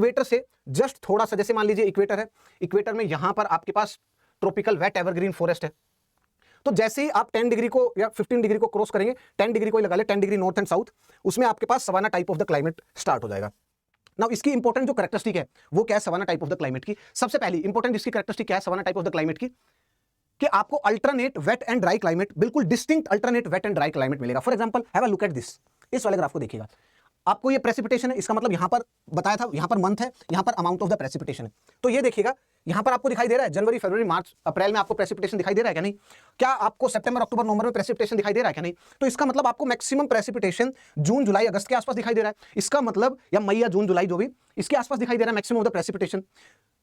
Equator से just थोड़ा सा, जैसे मान लीजिए इक्वेटर है, इक्वेटर में यहां पर आपके पास ट्रॉपिकल वेट एवरग्रीन फॉरेस्ट है। तो जैसे ही आप 10 डिग्री को या 15 डिग्री को क्रॉस करेंगे, 10 डिग्री को ही लगा ले, 10 डिग्री नॉर्थ एंड साउथ, उसमें आपके पास savanna type of the climate start हो जाएगा। नाउ इसकी इंपॉर्टेंट जो कैरेक्टरिस्टिक है वो क्या है savanna type of the climate की? सबसे पहली इंपॉर्टेंट इसकी कैरेक्टरिस्टिक क्या है savanna type of the climate की? कि आपको alternate wet and dry climate, बिल्कुल distinct alternate wet and dry climate मिलेगा। For example have a look at this, इस वाले ग्राफ को देखिएगा। आपको ये प्रेसिपिटेशन है, इसका मतलब यहां पर बताया था, यहां पर मंथ है, यहां पर अमाउंट ऑफ द प्रेसिपिटेशन है। तो ये देखिएगा यहां पर आपको दिखाई दे रहा है जनवरी, फरवरी, मार्च, अप्रैल में आपको प्रेसिपिटेशन दिखाई दे रहा है क्या? नहीं। क्या आपको सितंबर, अक्टूबर, नवंबर में प्रेसिपिटेशन दिखाई दे रहा है क्या? नहीं। तो इसका मतलब आपको मैक्सिमम प्रेसिपिटेशन जून, जुलाई, अगस्त के आसपास दिखाई दे रहा है। इसका मतलब, या मई या जून, जुलाई, जो भी इसके आसपास दिखाई दे रहा है मैक्सिमम ऑफ द प्रेसिपिटेशन।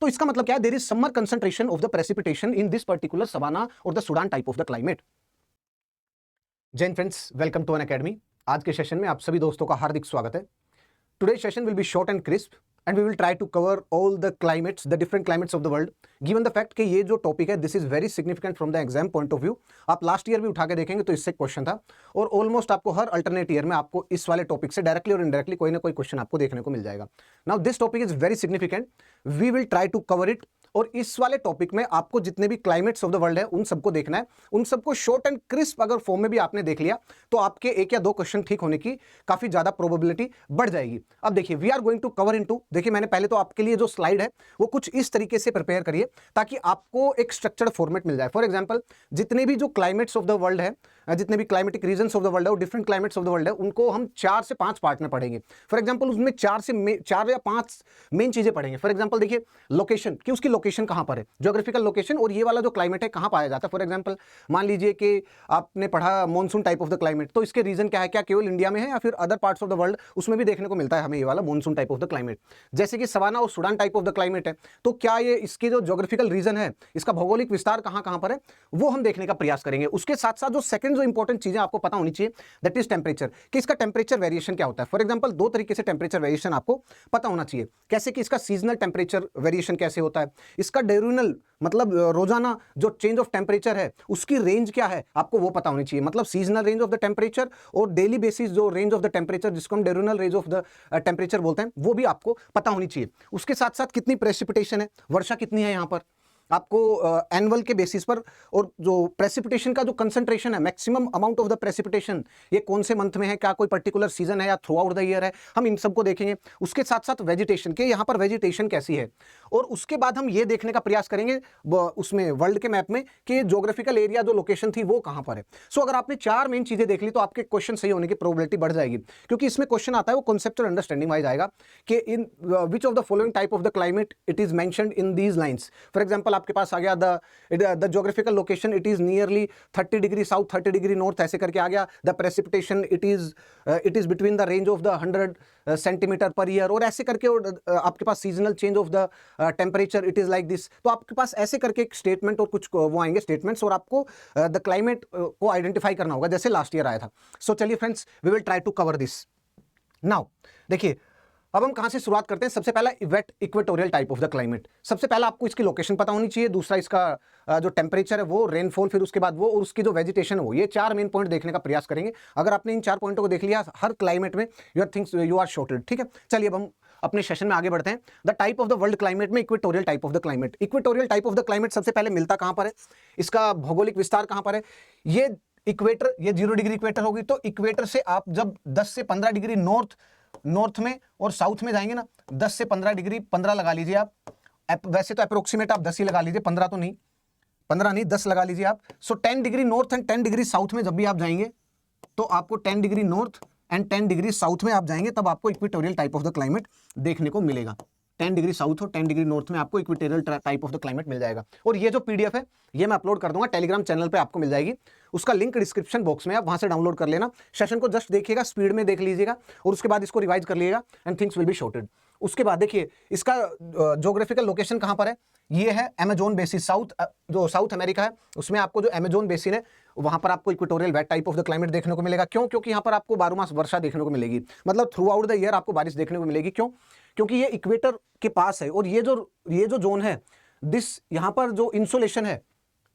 तो इसका मतलब क्या है? There is summer concentration of the precipitation in this particular savanna और the Sudan type of the climate. जैन friends, welcome to Unacademy. आज के सेशन में आप सभी दोस्तों का हार्दिक स्वागत है। Today's session will be short and crisp and we will try to cover all the climates, the different climates of the world. Given the fact कि ये जो टॉपिक है this is very significant from the exam point of view. आप last year भी उठा के देखेंगे तो इससे क्वेश्चन था और ऑलमोस्ट आपको हर अल्टरनेट ईयर में आपको इस वाले टॉपिक से डायरेक्टली और इनडायरेक्टली कोई ना कोई क्वेश्चन आपको देखने को मिल जाएगा। Now this topic is very significant, we will try to cover it. और इस वाले टॉपिक में आपको जितने भी क्लाइमेट्स ऑफ द वर्ल्ड है उन सबको देखना है, उन सबको शॉर्ट एंड क्रिस्प अगर फॉर्म में भी आपने देख लिया तो आपके एक या दो क्वेश्चन ठीक होने की काफी ज्यादा प्रोबेबिलिटी बढ़ जाएगी। अब देखिए we are going to cover into, देखिए मैंने पहले तो आपके लिए जो स्लाइड है वो कुछ इस तरीके से प्रिपेयर करिए ताकि आपको एक स्ट्रक्चर्ड फॉर्मेट मिल जाए। फॉर एग्जांपल जितने भी जो क्लाइमेट्स ऑफ द वर्ल्ड है, जितने भी climatic regions of the world है और different climates of the world है, उनको हम 4 से 5 पार्ट में पढ़ेंगे। फॉर एग्जांपल उसमें 4 या 5 मेन चीजें पढ़ेंगे। फॉर एग्जांपल देखिए लोकेशन, कि उसकी लोकेशन कहां पर है, ज्योग्राफिकल लोकेशन, और ये वाला जो क्लाइमेट है कहां पाया जाता है। फॉर एग्जांपल मान लीजिए कि आपने पढ़ा monsoon type of the climate, तो इसके रीजन क्या है, क्या केवल इंडिया में है या फिर other parts of the world उसमें भी देखने को मिलता है हमें ये वाला monsoon type of the climate. जैसे कि सवाना और Sudan type of the climate है, तो क्या ये इसकी जो ज्योग्राफिकल रीजन है, इसका भौगोलिक विस्तार कहां कहां पर है, वो हम देखने का प्रयास करेंगे। उसके साथ साथ जो सेकंड जो इंपॉर्टेंट चीजें आपको पता होनी चाहिए दैट इज टेम्परेचर, कि इसका टेम्परेचर वेरिएशन क्या होता है। फॉर एग्जांपल 2 तरीके से टेम्परेचर वेरिएशन आपको पता होना चाहिए। कैसे कि इसका सीजनल टेम्परेचर वेरिएशन कैसे होता है, इसका डायरेनल मतलब रोजाना जो चेंज ऑफ टेम्परेचर है उसकी रेंज क्या है आपको वो पता होनी चाहिए। मतलब seasonal range of the temperature और डेली बेसिस जो रेंज ऑफ द टेम्परेचर जिसको हम डायरेनल रेंज ऑफ द टेम्परेचर बोलते हैं वो भी आपको पता होनी चाहिए। उसके साथ साथ कितनी प्रेसिपिटेशन है, वर्षा कितनी है यहाँ पर आपको एनुअल के बेसिस पर, और जो प्रेसिपिटेशन का जो कंसंट्रेशन है, maximum amount of the precipitation ये कौन से मंथ में है, क्या कोई पर्टिकुलर सीजन है या थ्रू आउट द ईयर है, हम इन सबको देखेंगे। उसके साथ साथ वेजिटेशन के यहाँ पर वेजिटेशन कैसी है, और उसके बाद हम ये देखने का प्रयास करेंगे उसमें वर्ल्ड के मैप में कि ज्योग्राफिकल एरिया जो लोकेशन थी वो कहाँ पर है। सो अगर आपने 4 मेन चीजें देख ली तो आपके क्वेश्चन सही होने की प्रोबेबिलिटी बढ़ जाएगी, क्योंकि इसमें क्वेश्चन आता है वो कॉन्सेप्चुअल अंडरस्टैंडिंग वाइज आएगा कि in which of the following type of the climate it is mentioned in these lines. For example आपके पास आ गया the geographical location it is nearly 30 degree south 30 degree north, ऐसे करके आ गया। the precipitation it is between the range of the 100 centimeter per year, और ऐसे करके आपके पास seasonal change of the temperature it is like this। तो आपके पास ऐसे करके एक स्टेटमेंट और कुछ वो आएंगे स्टेटमेंट्स, और आपको द क्लाइमेट को आइडेंटिफाई करना होगा जैसे लास्ट ईयर आया था। सो चलिए friends we will try to cover this. Now देखिए अब हम कहां से शुरुआत करते हैं। सबसे पहला wet equatorial type of the climate. सबसे पहला आपको इसकी लोकेशन पता होनी चाहिए, दूसरा इसका जो टेम्परेचर है वो, रेनफॉल, फिर उसके बाद वो, और उसकी जो वेजिटेशन है वो। ये 4 मेन पॉइंट देखने का प्रयास करेंगे। अगर आपने इन 4 पॉइंटों को देख लिया हर क्लाइमेट में यू आर शॉर्टेड। ठीक है, चलिए अब हम अपने सेशन में आगे बढ़ते हैं। The type of the world climate में equatorial type of the climate. Equatorial type of the climate सबसे पहले मिलता कहां पर है, इसका भौगोलिक विस्तार कहां पर है। ये इक्वेटर, ये 0 डिग्री इक्वेटर होगी, तो इक्वेटर से आप जब 10 से 15 डिग्री नॉर्थ में और साउथ में जाएंगे ना, 10 से 15 डिग्री, 15 लगा लीजिए आप, वैसे तो अप्रोक्सीमेट आप 10 ही लगा लीजिए, 15 तो नहीं, 15 नहीं 10 लगा लीजिए आप। सो 10 degree north and 10 degree south में जब भी आप जाएंगे तो आपको 10 degree north and 10 degree south में आप जाएंगे तब आपको equatorial type of the climate देखने को मिलेगा। 10 डिग्री साउथ और 10 डिग्री नॉर्थ में आपको equatorial type of the climate मिल जाएगा। और ये जो पीडीएफ है ये मैं अपलोड कर दूंगा टेलीग्राम चैनल पे, आपको मिल जाएगी। उसका लिंक डिस्क्रिप्शन बॉक्स में, आप वहां से डाउनलोड कर लेना। सेशन को जस्ट देखिएगा, स्पीड में देख लीजिएगा और उसके बाद इसको रिवाइज कर लीजिएगा and things will be shorted. उसके बाद देखिए इसका ज्योग्राफिकल लोकेशन कहां पर है, ये है अमेजोन बेसिन, जो साउथ अमेरिका है उसमें आपको जो अमेजोन बेसिन है वहां पर आपको equatorial wet type of the climate देखने को मिलेगा। क्यों? क्योंकि यहाँ पर आपको 12 मास वर्षा देखने को मिलेगी, मतलब थ्रू आउट द ईयर आपको बारिश देखने को मिलेगी। क्यों? क्योंकि ये इक्वेटर के पास है और ये जो जोन है दिस, यहाँ पर जो इंसोलेशन है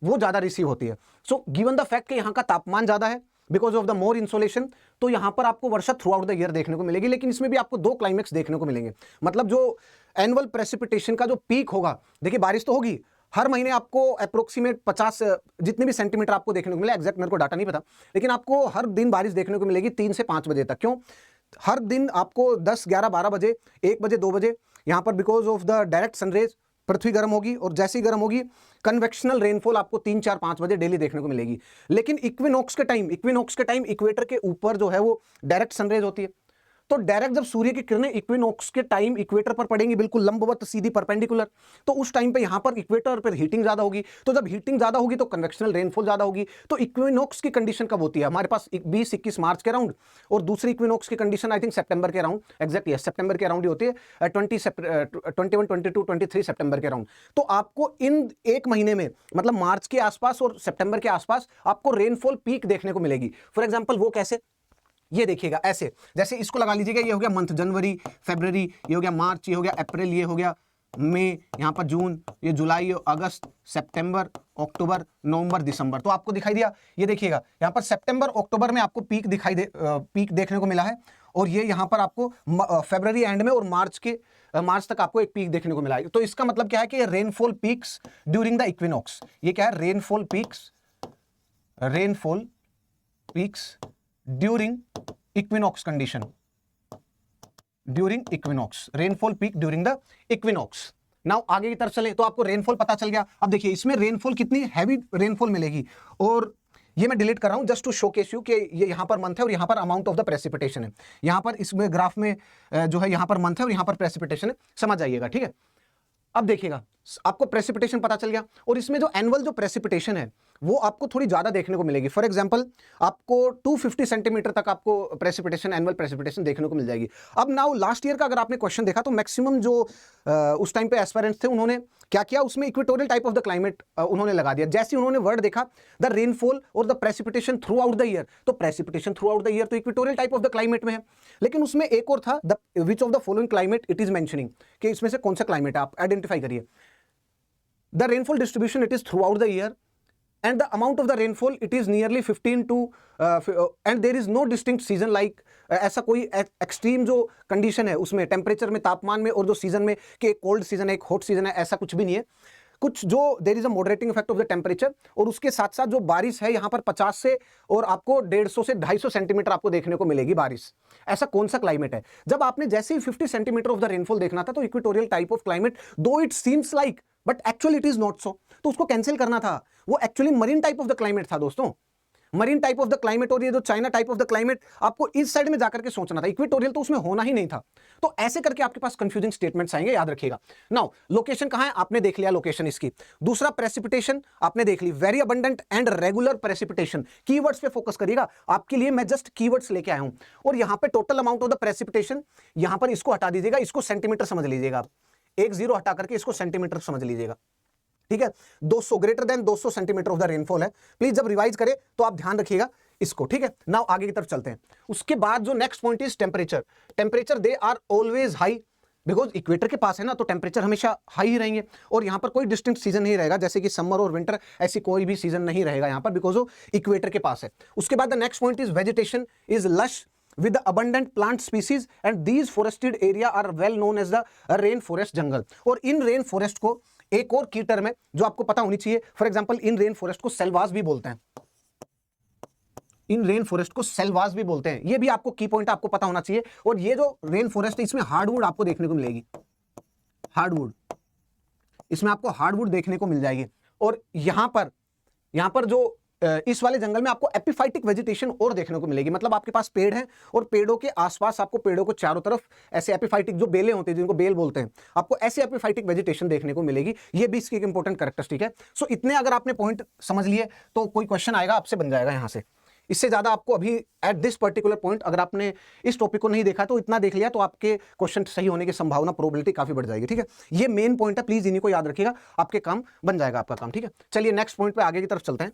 वो ज्यादा रिसीव होती है। सो गिवन द फैक्ट कि यहाँ का तापमान ज्यादा है because of the more insolation, तो यहां पर आपको वर्षा थ्रू आउट द ईयर देखने को मिलेगी, लेकिन इसमें भी आपको दो क्लाइमेक्स देखने को मिलेंगे। मतलब जो एनुअल प्रेसिपिटेशन का जो पीक होगा, देखिए बारिश तो होगी हर महीने, आपको अप्रोक्सीमेट 50 जितने भी सेंटीमीटर आपको देखने को मिले, एग्जैक्ट मेरे को डाटा नहीं पता, लेकिन आपको हर दिन बारिश देखने को मिलेगी 3 से 5 बजे तक। क्यों? हर दिन आपको 10, 11, 12 बजे, 1 बजे, 2 बजे यहां पर because of the direct sunrays पृथ्वी गर्म होगी, और जैसे ही गर्म होगी कन्वेक्शनल रेनफॉल आपको 3, 4, 5 बजे डेली देखने को मिलेगी। लेकिन इक्विनॉक्स के टाइम इक्वेटर के ऊपर जो है वो डायरेक्ट सनरेज होती है, तो डायरेक्ट जब सूर्य की किरणें इक्विनॉक्स के टाइम इक्वेटर पर पड़ेंगी, बिल्कुल लंबवत सीधी परपेंडिकुलर, तो उस टाइम पे यहां पर इक्वेटर पर हीटिंग ज्यादा होगी। तो जब हीटिंग ज्यादा होगी तो कन्वेक्शनल रेनफॉल ज्यादा होगी। तो इक्विनॉक्स की कंडीशन कब होती है हमारे पास? 20-21 मार्च के अराउंड, और दूसरी इक्विनॉक्स की कंडीशन आई थिंक सितंबर के अराउंड, एग्जैक्टली सितंबर के अराउंड ही होती है, 21, 22, 23 सितंबर के अराउंड। तो आपको इन एक महीने में, मतलब मार्च के आसपास और सितंबर के आसपास, आपको रेनफॉल पीक देखने को मिलेगी। फॉर एग्जाम्पल वो कैसे, ये देखिएगा ऐसे, जैसे इसको लगा लीजिएगा, ये हो गया मंथ जनवरी, फरवरी, ये हो गया मार्च, ये हो गया अप्रैल, ये हो गया मई, यहाँ पर जून, ये जुलाई, अगस्त, सितंबर, अक्टूबर, नवंबर, दिसंबर। तो आपको दिखाई दिया, ये देखिएगा यहाँ पर सितंबर अक्टूबर में आपको पीक पीक देखने को मिला है, और ये यहाँ पर आपको फरवरी एंड में और मार्च तक आपको एक पीक देखने को मिला है। तो इसका मतलब क्या है कि rainfall peaks during the equinox, ये क्या है? Rainfall peaks during equinox condition, during equinox, rainfall peak during the equinox. Now आगे की तरफ चले तो आपको रेनफॉल पता चल गया। अब देखिए इसमें रेनफॉल कितनी हैवी रेनफॉल मिलेगी, और ये मैं डिलीट कर रहा हूं जस्ट टू शोकेस यू कि ये यहां पर मंथ है और यहां पर अमाउंट ऑफ द प्रेसिपिटेशन है। यहां पर इसमें ग्राफ में जो है यहां पर मंथ है और यहां पर प्रेसिपिटेशन है, समझ जाइएगा, ठीक है। अब देखिएगा आपको प्रेसिपिटेशन पता चल गया, और इसमें जो एनुअल जो प्रेसिपिटेशन है वो आपको थोड़ी ज्यादा देखने को मिलेगी। फॉर एग्जांपल आपको 250 सेंटीमीटर तक आपको प्रेसिपिटेशन, एनुअल प्रेसिपिटेशन देखने को मिल जाएगी। अब नाउ लास्ट ईयर का अगर आपने क्वेश्चन देखा तो मैक्सिमम जो उस टाइम पे एस्पायरेंट्स थे उन्होंने क्या किया, उसमें equatorial type of the climate उन्होंने लगा दिया। जैसे उन्होंने वर्ड देखा द रेनफॉल और the precipitation throughout the year, तो precipitation throughout the year तो equatorial type of the climate में है। लेकिन उसमें एक और था, the which of the following climate it is mentioning, कि इसमें से कौन सा क्लाइमेट है, आप आइडेंटिफाई करिए। The rainfall distribution it is throughout the year, and the amount of the rainfall it is nearly 15 to and there is no distinct season like ऐसा कोई एक्सट्रीम जो कंडीशन है उसमें टेम्परेचर में, तापमान में, और जो सीजन में कि एक कोल्ड सीजन है एक हॉट सीजन है, ऐसा कुछ भी नहीं है। कुछ जो there is a moderating effect of the temperature, और उसके साथ साथ जो बारिश है यहाँ पर 50 से और आपको 150 से 250 सेंटीमीटर आपको देखने को मिलेगी बारिश। ऐसा कौन सा क्लाइमेट है? जब आपने जैसे ही 50 सेंटीमीटर ऑफ द रेनफॉल देखना था तो इक्वेटोरियल टाइप ऑफ क्लाइमेट, दो it seems like but actually it is not so, तो उसको कैंसिल करना था। वो actually marine type of the climate था दोस्तों, marine type of the climate, और ये जो China type of the climate आपको इस साइड में जाकर के सोचना था, इक्वेटोरियल तो उसमें होना ही नहीं था। तो ऐसे करके आपके पास कंफ्यूजिंग स्टेटमेंट्स आएंगे, याद रखिएगा। नाउ लोकेशन कहां है आपने देख लिया, लोकेशन इसकी। दूसरा प्रेसिपिटेशन आपने देख ली, very abundant and regular precipitation. Keywords पे फोकस करिएगा, आपके लिए मैं जस्ट कीवर्ड्स लेके आया हूं। और यहां पे total amount of the precipitation, यहां पर इसको हटा दीजिएगा, इसको सेंटीमीटर समझ लीजिएगा आप, एक जीरो हटा करके इसको सेंटीमीटर समझ लीजिएगा, ठीक है। 200 greater than 200 centimetre of the rainfall है। प्लीज जब रिवाइज करें तो आप ध्यान रखिएगा इसको, ठीक है। नाउ आगे की तरफ चलते हैं। उसके बाद जो next point is temperature. Temperature they are always high, because equator के पास है ना, तो टेम्परेचर हमेशा हाई ही रहेंगे, और यहां पर कोई डिस्टिंक्ट सीजन नहीं रहेगा, जैसे कि समर और विंटर, ऐसी कोई भी सीजन नहीं रहेगा यहां पर, बिकॉज वो इक्वेटर के पास है। उसके बाद the next point is vegetation is lush with the abundant plant species and these forested area are well known as the rain forest jungle। और इन रेन फॉरेस्ट को एक और की टर्म है जो आपको पता होनी चाहिए। For example in rain forest को सेल्वास भी बोलते हैं, इन रेन फॉरेस्ट को सेल्वास भी बोलते हैं, ये भी आपको की पॉइंट आपको पता होना चाहिए। और ये जो रेन फॉरेस्ट है इसमें हार्डवुड आपको देखने को मिलेगी, हार्डवुड, इसमें आपको हार्डवुड देखने को मिल जाएगी। और यहां पर जो इस वाले जंगल में आपको एपिफाइटिक वेजिटेशन और देखने को मिलेगी, मतलब आपके पास पेड़ हैं और पेड़ों के आसपास आपको पेड़ों को चारों तरफ ऐसे एपिफाइटिक जो बेलें होती हैं जिनको बेल बोलते हैं, आपको ऐसे एपिफाइटिक वेजिटेशन देखने को मिलेगी। ये भी इसकी एक इंपॉर्टेंट कैरेक्टरिस्टिक है। सो इतने अगर आपने पॉइंट समझ लिए तो कोई क्वेश्चन आएगा आपसे बन जाएगा यहां से। इससे ज्यादा आपको अभी एट दिस पर्टिकुलर पॉइंट अगर आपने इस टॉपिक को नहीं देखा तो इतना देख लिया तो आपके क्वेश्चन सही होने की संभावना, प्रोबेबिलिटी काफी बढ़ जाएगी, ठीक है। ये मेन पॉइंट है, प्लीज इन्हीं को याद रखिएगा, आपके काम बन जाएगा आपका काम, ठीक है। चलिए नेक्स्ट पॉइंट पे आगे की तरफ चलते हैं।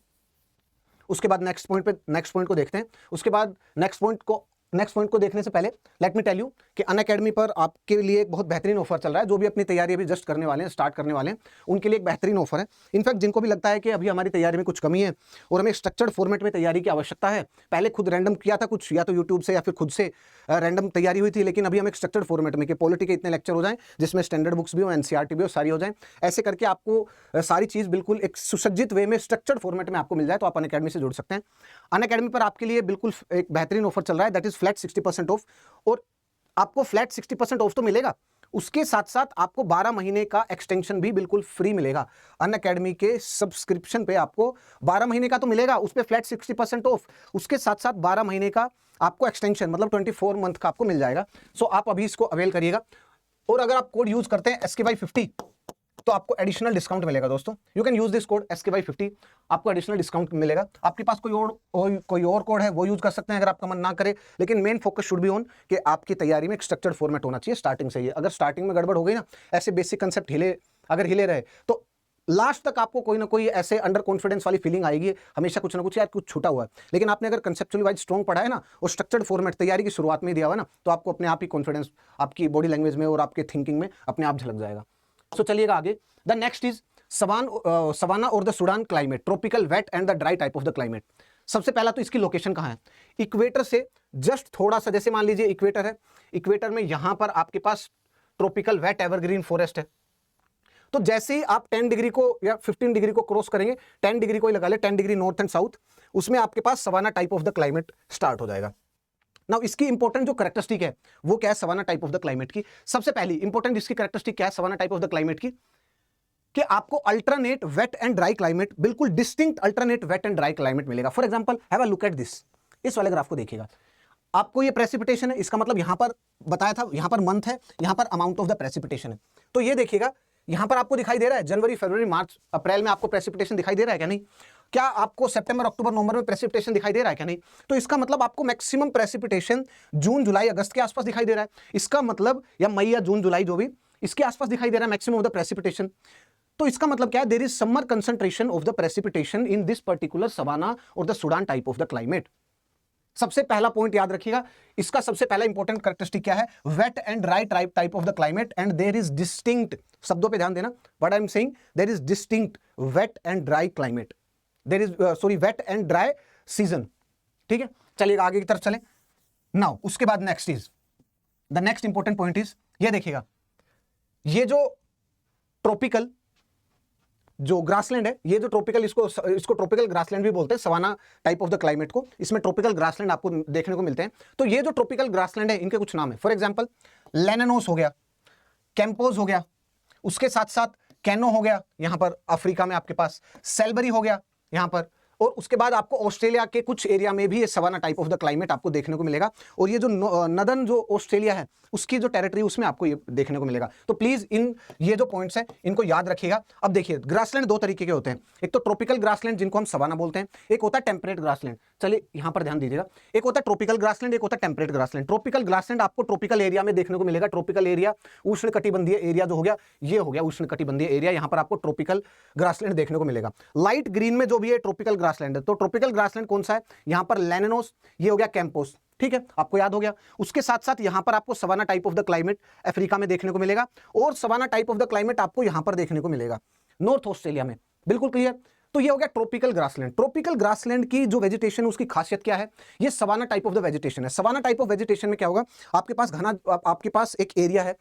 उसके बाद नेक्स्ट पॉइंट को देखते हैं। उसके बाद नेक्स्ट पॉइंट को नेक्स्ट पॉइंट को देखने से पहले लेट मी टेल यू कि अनअकैडमी पर आपके लिए एक बहुत बेहतरीन ऑफर चल रहा है। जो भी अपनी तैयारी अभी जस्ट करने वाले हैं, स्टार्ट करने वाले हैं, उनके लिए एक बेहतरीन ऑफर है। इनफैक्ट जिनको भी लगता है कि अभी हमारी तैयारी में कुछ कमी है और हमें स्ट्रक्चर्ड फॉर्मेट में तैयारी की आवश्यकता है, पहले खुद रैंडम किया था कुछ, या तो यूट्यूब से या फिर खुद से रैंडम तैयारी हुई थी, लेकिन अभी हम एक स्ट्रक्चर्ड फॉर्मेट में कि पॉलिटी के इतने लेक्चर हो जाएं जिसमें स्टैंडर्ड बुक्स भी हो, एनसीईआरटी भी हो, सारी हो जाएं, ऐसे करके आपको सारी चीज़ बिल्कुल एक सुसज्जित वे में स्ट्रक्चर्ड फॉर्मेट में आपको मिल जाए, तो आप अनअकैडमी से जुड़ सकते हैं। अनअकैडमी पर आपके लिए बिल्कुल एक बेहतरीन ऑफर चल रहा है, दैट इज फ्लैट 60% ऑफ। और आपको फ्लैट 60% ऑफ तो मिलेगा, उसके साथ साथ आपको 12 महीने का एक्सटेंशन भी बिल्कुल फ्री मिलेगा। अनअकैडमी के सब्सक्रिप्शन पे आपको 12 महीने का तो मिलेगा, उस पे फ्लैट 60% ऑफ, उसके साथ साथ 12 महीने का आपको एक्सटेंशन मतलब 24 मंथ का आपको मिल जाएगा। सो आप अभी इसको अवेल करिएगा। और अगर आप कोड यूज करते हैं SKY50 तो आपको एडिशनल डिस्काउंट मिलेगा दोस्तों। You can use this code SKY50, आपको एडिशनल डिस्काउंट मिलेगा। आपके पास कोई और कोड है वो यूज कर सकते हैं अगर आपका मन ना करे, लेकिन main focus should be on कि आपकी तैयारी में एक स्ट्रक्चर्ड फॉर्मेट होना चाहिए स्टार्टिंग से ही। अगर स्टार्टिंग में गड़बड़ हो गई ना, ऐसे बेसिक कंसेप्ट अगर हिले रहे तो लास्ट तक आपको कोई ना कोई ऐसे अंडर कॉन्फिडेंस वाली फीलिंग आएगी, हमेशा कुछ ना कुछ यार कुछ छूटा हुआ है। लेकिन आपने अगर कंसेप्चुअली वाइज स्ट्रॉन्ग पढ़ा है ना और स्ट्रक्चर्ड फॉर्मेट तैयारी की शुरुआत में दिया हुआ ना, तो आपको अपने आप ही कॉन्फिडेंस आपकी बॉडी लैंग्वेज में और आपके थिंकिंग में अपने आप झलक जाएगा। सो चलिएगा आगे। द नेक्स्ट इज सवाना और the Sudan climate, tropical wet and the dry type of the climate. सबसे पहला तो इसकी लोकेशन कहाँ है? इक्वेटर से जस्ट थोड़ा सा, जैसे मान लीजिए इक्वेटर है, इक्वेटर में यहां पर आपके पास ट्रॉपिकल वेट एवरग्रीन फॉरेस्ट है। तो जैसे ही आप 10 डिग्री को या 15 डिग्री को क्रॉस करेंगे, 10 डिग्री को ही लगा ले, 10 डिग्री नॉर्थ एंड साउथ, उसमें आपके पास savanna type of the climate start हो जाएगा। नाउ इसकी इंपॉर्टेंट जो कैरेक्टरिस्टिक है वो क्या है savanna type of the climate की? सबसे पहली इंपॉर्टेंट इसकी कैरेक्टरिस्टिक क्या है savanna type of the climate की? कि आपको alternate wet and dry climate, बिल्कुल distinct alternate wet and dry climate मिलेगा। For example have a look at this, इस वाले ग्राफ को देखिएगा। आपको ये प्रेसिपिटेशन है, इसका मतलब यहां पर बताया था, यहां पर मंथ है, यहां पर अमाउंट ऑफ द प्रेसिपिटेशन है। तो ये देखिएगा यहां पर आपको दिखाई दे रहा है जनवरी, फरवरी, मार्च, अप्रैल में आपको प्रेसिपिटेशन दिखाई दे रहा है क्या? नहीं। क्या आपको सितंबर, अक्टूबर, नवंबर में प्रेसिपिटेशन दिखाई दे रहा है क्या? नहीं। तो इसका मतलब आपको मैक्सिमम प्रेसिपिटेशन जून, जुलाई, अगस्त के आसपास दिखाई दे रहा है। इसका मतलब या मई या जून, जुलाई जो भी इसके आसपास दिखाई दे रहा है मैक्सिमम ऑफ द प्रेसिपिटेशन। तो इसका मतलब क्या है? There is summer concentration of the precipitation in this particular savanna और the Sudan type of the climate. सबसे पहला पॉइंट याद रखिएगा, इसका सबसे पहला इंपॉर्टेंट कैरेक्टरिस्टिक क्या है? Wet and dry type of the climate and there is distinct, शब्दों पे ध्यान देना, what I am saying, there is distinct wet and dry climate, there is wet and dry season. ठीक है, चलिए आगे की तरफ चलें। नाउ उसके बाद next is the next important point is, ये देखिएगा, ये जो ट्रॉपिकल जो ग्रासलैंड है, ये जो ट्रॉपिकल, इसको ट्रॉपिकल ग्रासलैंड भी बोलते हैं savanna type of the climate को। इसमें ट्रॉपिकल ग्रासलैंड आपको देखने को मिलते हैं। तो ये जो ट्रॉपिकल ग्रासलैंड है इनके कुछ नाम है। फॉर एग्जांपल लेनेनोस हो गया, कैंपोज हो गया, उसके साथ साथ कैनो हो गया, यहां पर अफ्रीका में आपके पास सेलबरी हो गया यहां पर, और उसके बाद आपको ऑस्ट्रेलिया के कुछ एरिया में भी ये savanna type of the climate आपको देखने को मिलेगा। और ये जो नदर्न जो ऑस्ट्रेलिया है उसकी जो टेरिटरी उसमें आपको ये देखने को मिलेगा। तो प्लीज इन ये जो पॉइंट्स हैं इनको याद रखिएगा। अब देखिए ग्रासलैंड दो तरीके के होते हैं, एक तो ट्रॉपिकल ग्रासलैंड जिनको हम सवाना बोलते हैं, एक होता है टेम्परेट ग्रासलैंड। चलिए यहां पर ध्यान दीजिएगा, एक होता है ट्रॉपिकल ग्रासलैंड, एक होता है टेम्परेट ग्रासलैंड। ट्रॉपिकल ग्रासलैंड आपको ट्रॉपिकल एरिया में देखने को मिलेगा। ट्रॉपिकल एरिया उष्णकटिबंधीय एरिया जो हो गया, ये हो गया उष्णकटिबंधीय एरिया, यहां पर आपको ट्रॉपिकल ग्रासलैंड देखने को मिलेगा। लाइट ग्रीन में जो भी है ट्रॉपिकल ग्रासलैंड है। तो ट्रॉपिकल ग्रासलैंड कौन सा है? यहां पर लेनेनोस, ये हो गया कैंपोस। ठीक है, आपको याद हो गया। उसके साथ साथ यहां पर आपको savanna type of the climate Africa में देखने को मिलेगा, और savanna type of the climate आपको यहां पर देखने को मिलेगा नॉर्थ ऑस्ट्रेलिया में। बिल्कुल क्लियर। तो ये हो गया ट्रॉपिकल ग्रासलैंड। ट्रॉपिकल ग्रासलैंड की जो वेजिटेशन है उसकी खासियत क्या है? ये savanna type of the vegetation है। सवाना टाइप ऑफ वेजिटेशन में क्या होगा? आपके पास घना, आपके पास एक एरिया है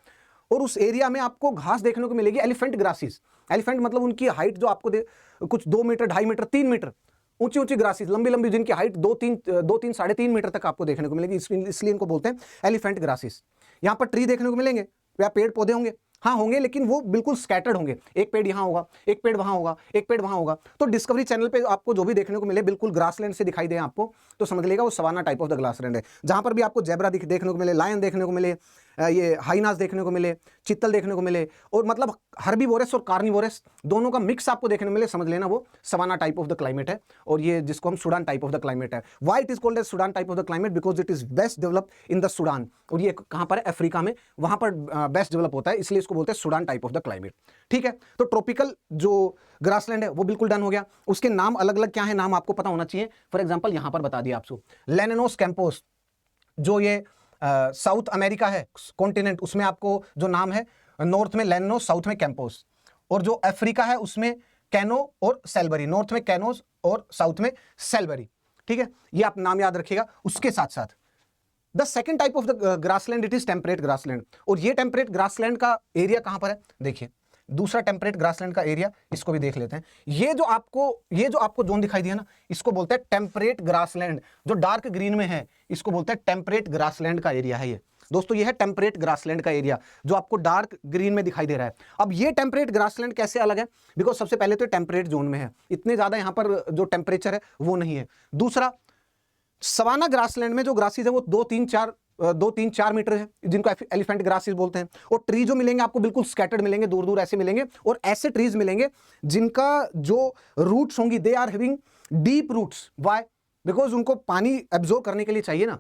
और उस एरिया में आपको घास देखने को मिलेगी, एलिफेंट ग्रासेस। एलिफेंट मतलब उनकी हाइट जो आपको कुछ 2 मीटर, 2.5 मीटर, 3 मीटर ऊंची ऊंची ग्रासेस, लंबी लंबी, जिनकी हाइट 2-3, 3.5 मीटर तक आपको देखने को मिलेगी, इसलिए इनको बोलते हैं एलिफेंट ग्रासेस। यहाँ पर ट्री देखने को मिलेंगे या पेड़ पौधे होंगे, हाँ होंगे, लेकिन वो बिल्कुल स्कैटर्ड होंगे। एक पेड़ यहाँ होगा, एक पेड़ वहाँ होगा, एक पेड़ वहाँ होगा। तो डिस्कवरी चैनल पे आपको जो भी देखने को मिले बिल्कुल ग्रासलैंड से दिखाई दे आपको, तो समझ लेगा वो savanna type of the grassland है। जहाँ पर भी आपको जेब्रा देखने को मिले, लायन देखने को मिले, ये हाइनास देखने को मिले, चित्तल देखने को मिले, और मतलब हर्बीवोरस और कार्निवोरस दोनों का मिक्स आपको देखने को मिले, समझ लेना वो savanna type of the climate है। और ये जिसको हम Sudan type of the climate है। Why it is called as Sudan type of the climate? Because it is best develop in the Sudan. और ये कहाँ पर है? अफ्रीका में, वहां पर बेस्ट डेवलप होता है, इसलिए इसको बोलते हैं Sudan type of the climate. ठीक है, तो ट्रॉपिकल जो ग्रासलैंड है वो बिल्कुल डन हो गया। उसके नाम अलग अलग क्या है, नाम आपको पता होना चाहिए। फॉर एग्जाम्पल यहां पर बता दिया आपको, लेनेनोस कैंपोस, जो ये साउथ अमेरिका है कॉन्टिनेंट, उसमें आपको जो नाम है, नॉर्थ में लैनो, साउथ में कैंपोस। और जो अफ्रीका है उसमें कैनो और सेलबरी, नॉर्थ में कैनोस और साउथ में सेलबरी। ठीक है, ये आप नाम याद रखिएगा। उसके साथ साथ the second type of the grassland it is temperate grassland. और ये टेम्परेट ग्रासलैंड का एरिया कहां पर है, देखिए दूसरा टेम्परेट ग्रासलैंड का एरिया, इसको भी देख लेते हैं। ये जो आपको जोन दिखाई दिया ना, इसको बोलते हैं टेम्परेट ग्रासलैंड। जो डार्क ग्रीन में है इसको बोलते हैं टेम्परेट ग्रासलैंड का एरिया है ये दोस्तों, ये है टेम्परेट ग्रासलैंड का एरिया जो आपको डार्क ग्रीन में दिखाई दे रहा है। अब ये टेम्परेट ग्रासलैंड कैसे अलग है, बिकॉज सबसे पहले तो टेम्परेट जोन में है, इतने ज्यादा यहां पर जो टेम्परेचर है वो नहीं है। दूसरा, सवाना ग्रासलैंड में जो ग्रासेस है वो 2-3-4 मीटर है, जिनको एलिफेंट ग्रासेस बोलते हैं। और ट्री जो मिलेंगे आपको बिल्कुल स्कैटर्ड मिलेंगे, दूर दूर ऐसे मिलेंगे। और ऐसे ट्रीज मिलेंगे जिनका जो रूट्स होंगी, they are having deep roots. Why? Because उनको पानी एब्जॉर्ब करने के लिए चाहिए ना।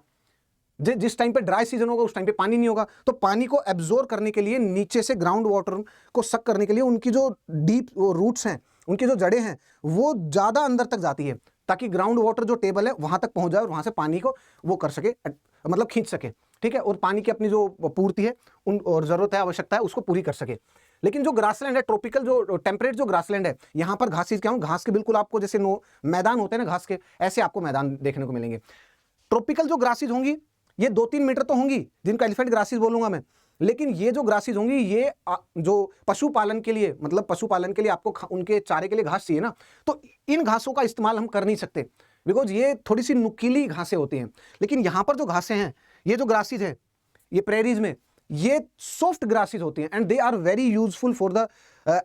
जिस टाइम पे ड्राई सीजन होगा उस टाइम पे पानी नहीं होगा, तो पानी को एब्जॉर्ब करने के लिए, नीचे से ग्राउंड वाटर को सक करने के लिए उनकी जो डीप रूट्स हैं, उनकी जो जड़ें हैं वो ज्यादा अंदर तक जाती है, ताकि ग्राउंड वाटर जो टेबल है वहां तक पहुंच जाए और वहां से पानी को वो कर सके, मतलब खींच सके। ठीक है, और पानी की अपनी जो पूर्ति है उन और जरूरत है, आवश्यकता है, उसको पूरी कर सके। लेकिन जो ग्रासलैंड है, ट्रॉपिकल जो टेम्परेट जो ग्रासलैंड है, यहाँ पर घासेस क्या हो, घास के बिल्कुल आपको जैसे मैदान होते हैं ना घास के, ऐसे आपको मैदान देखने को मिलेंगे। ट्रॉपिकल जो ग्रासेस होंगी ये 2-3 मीटर तो होंगी, जिनको एलिफेंट ग्रासेस बोलूंगा मैं। लेकिन ये जो ग्रासेस होंगी ये जो पशुपालन के लिए, मतलब पशुपालन के लिए आपको उनके चारे के लिए घास चाहिए ना, तो इन घासों का इस्तेमाल हम कर नहीं सकते, बिकॉज ये थोड़ी सी नुकीली घासें होती हैं। लेकिन यहाँ पर जो घासें हैं, ये जो ग्रासेस है, ये प्रेरीज में ये सॉफ्ट ग्रासेस होती हैं, and they are very useful for the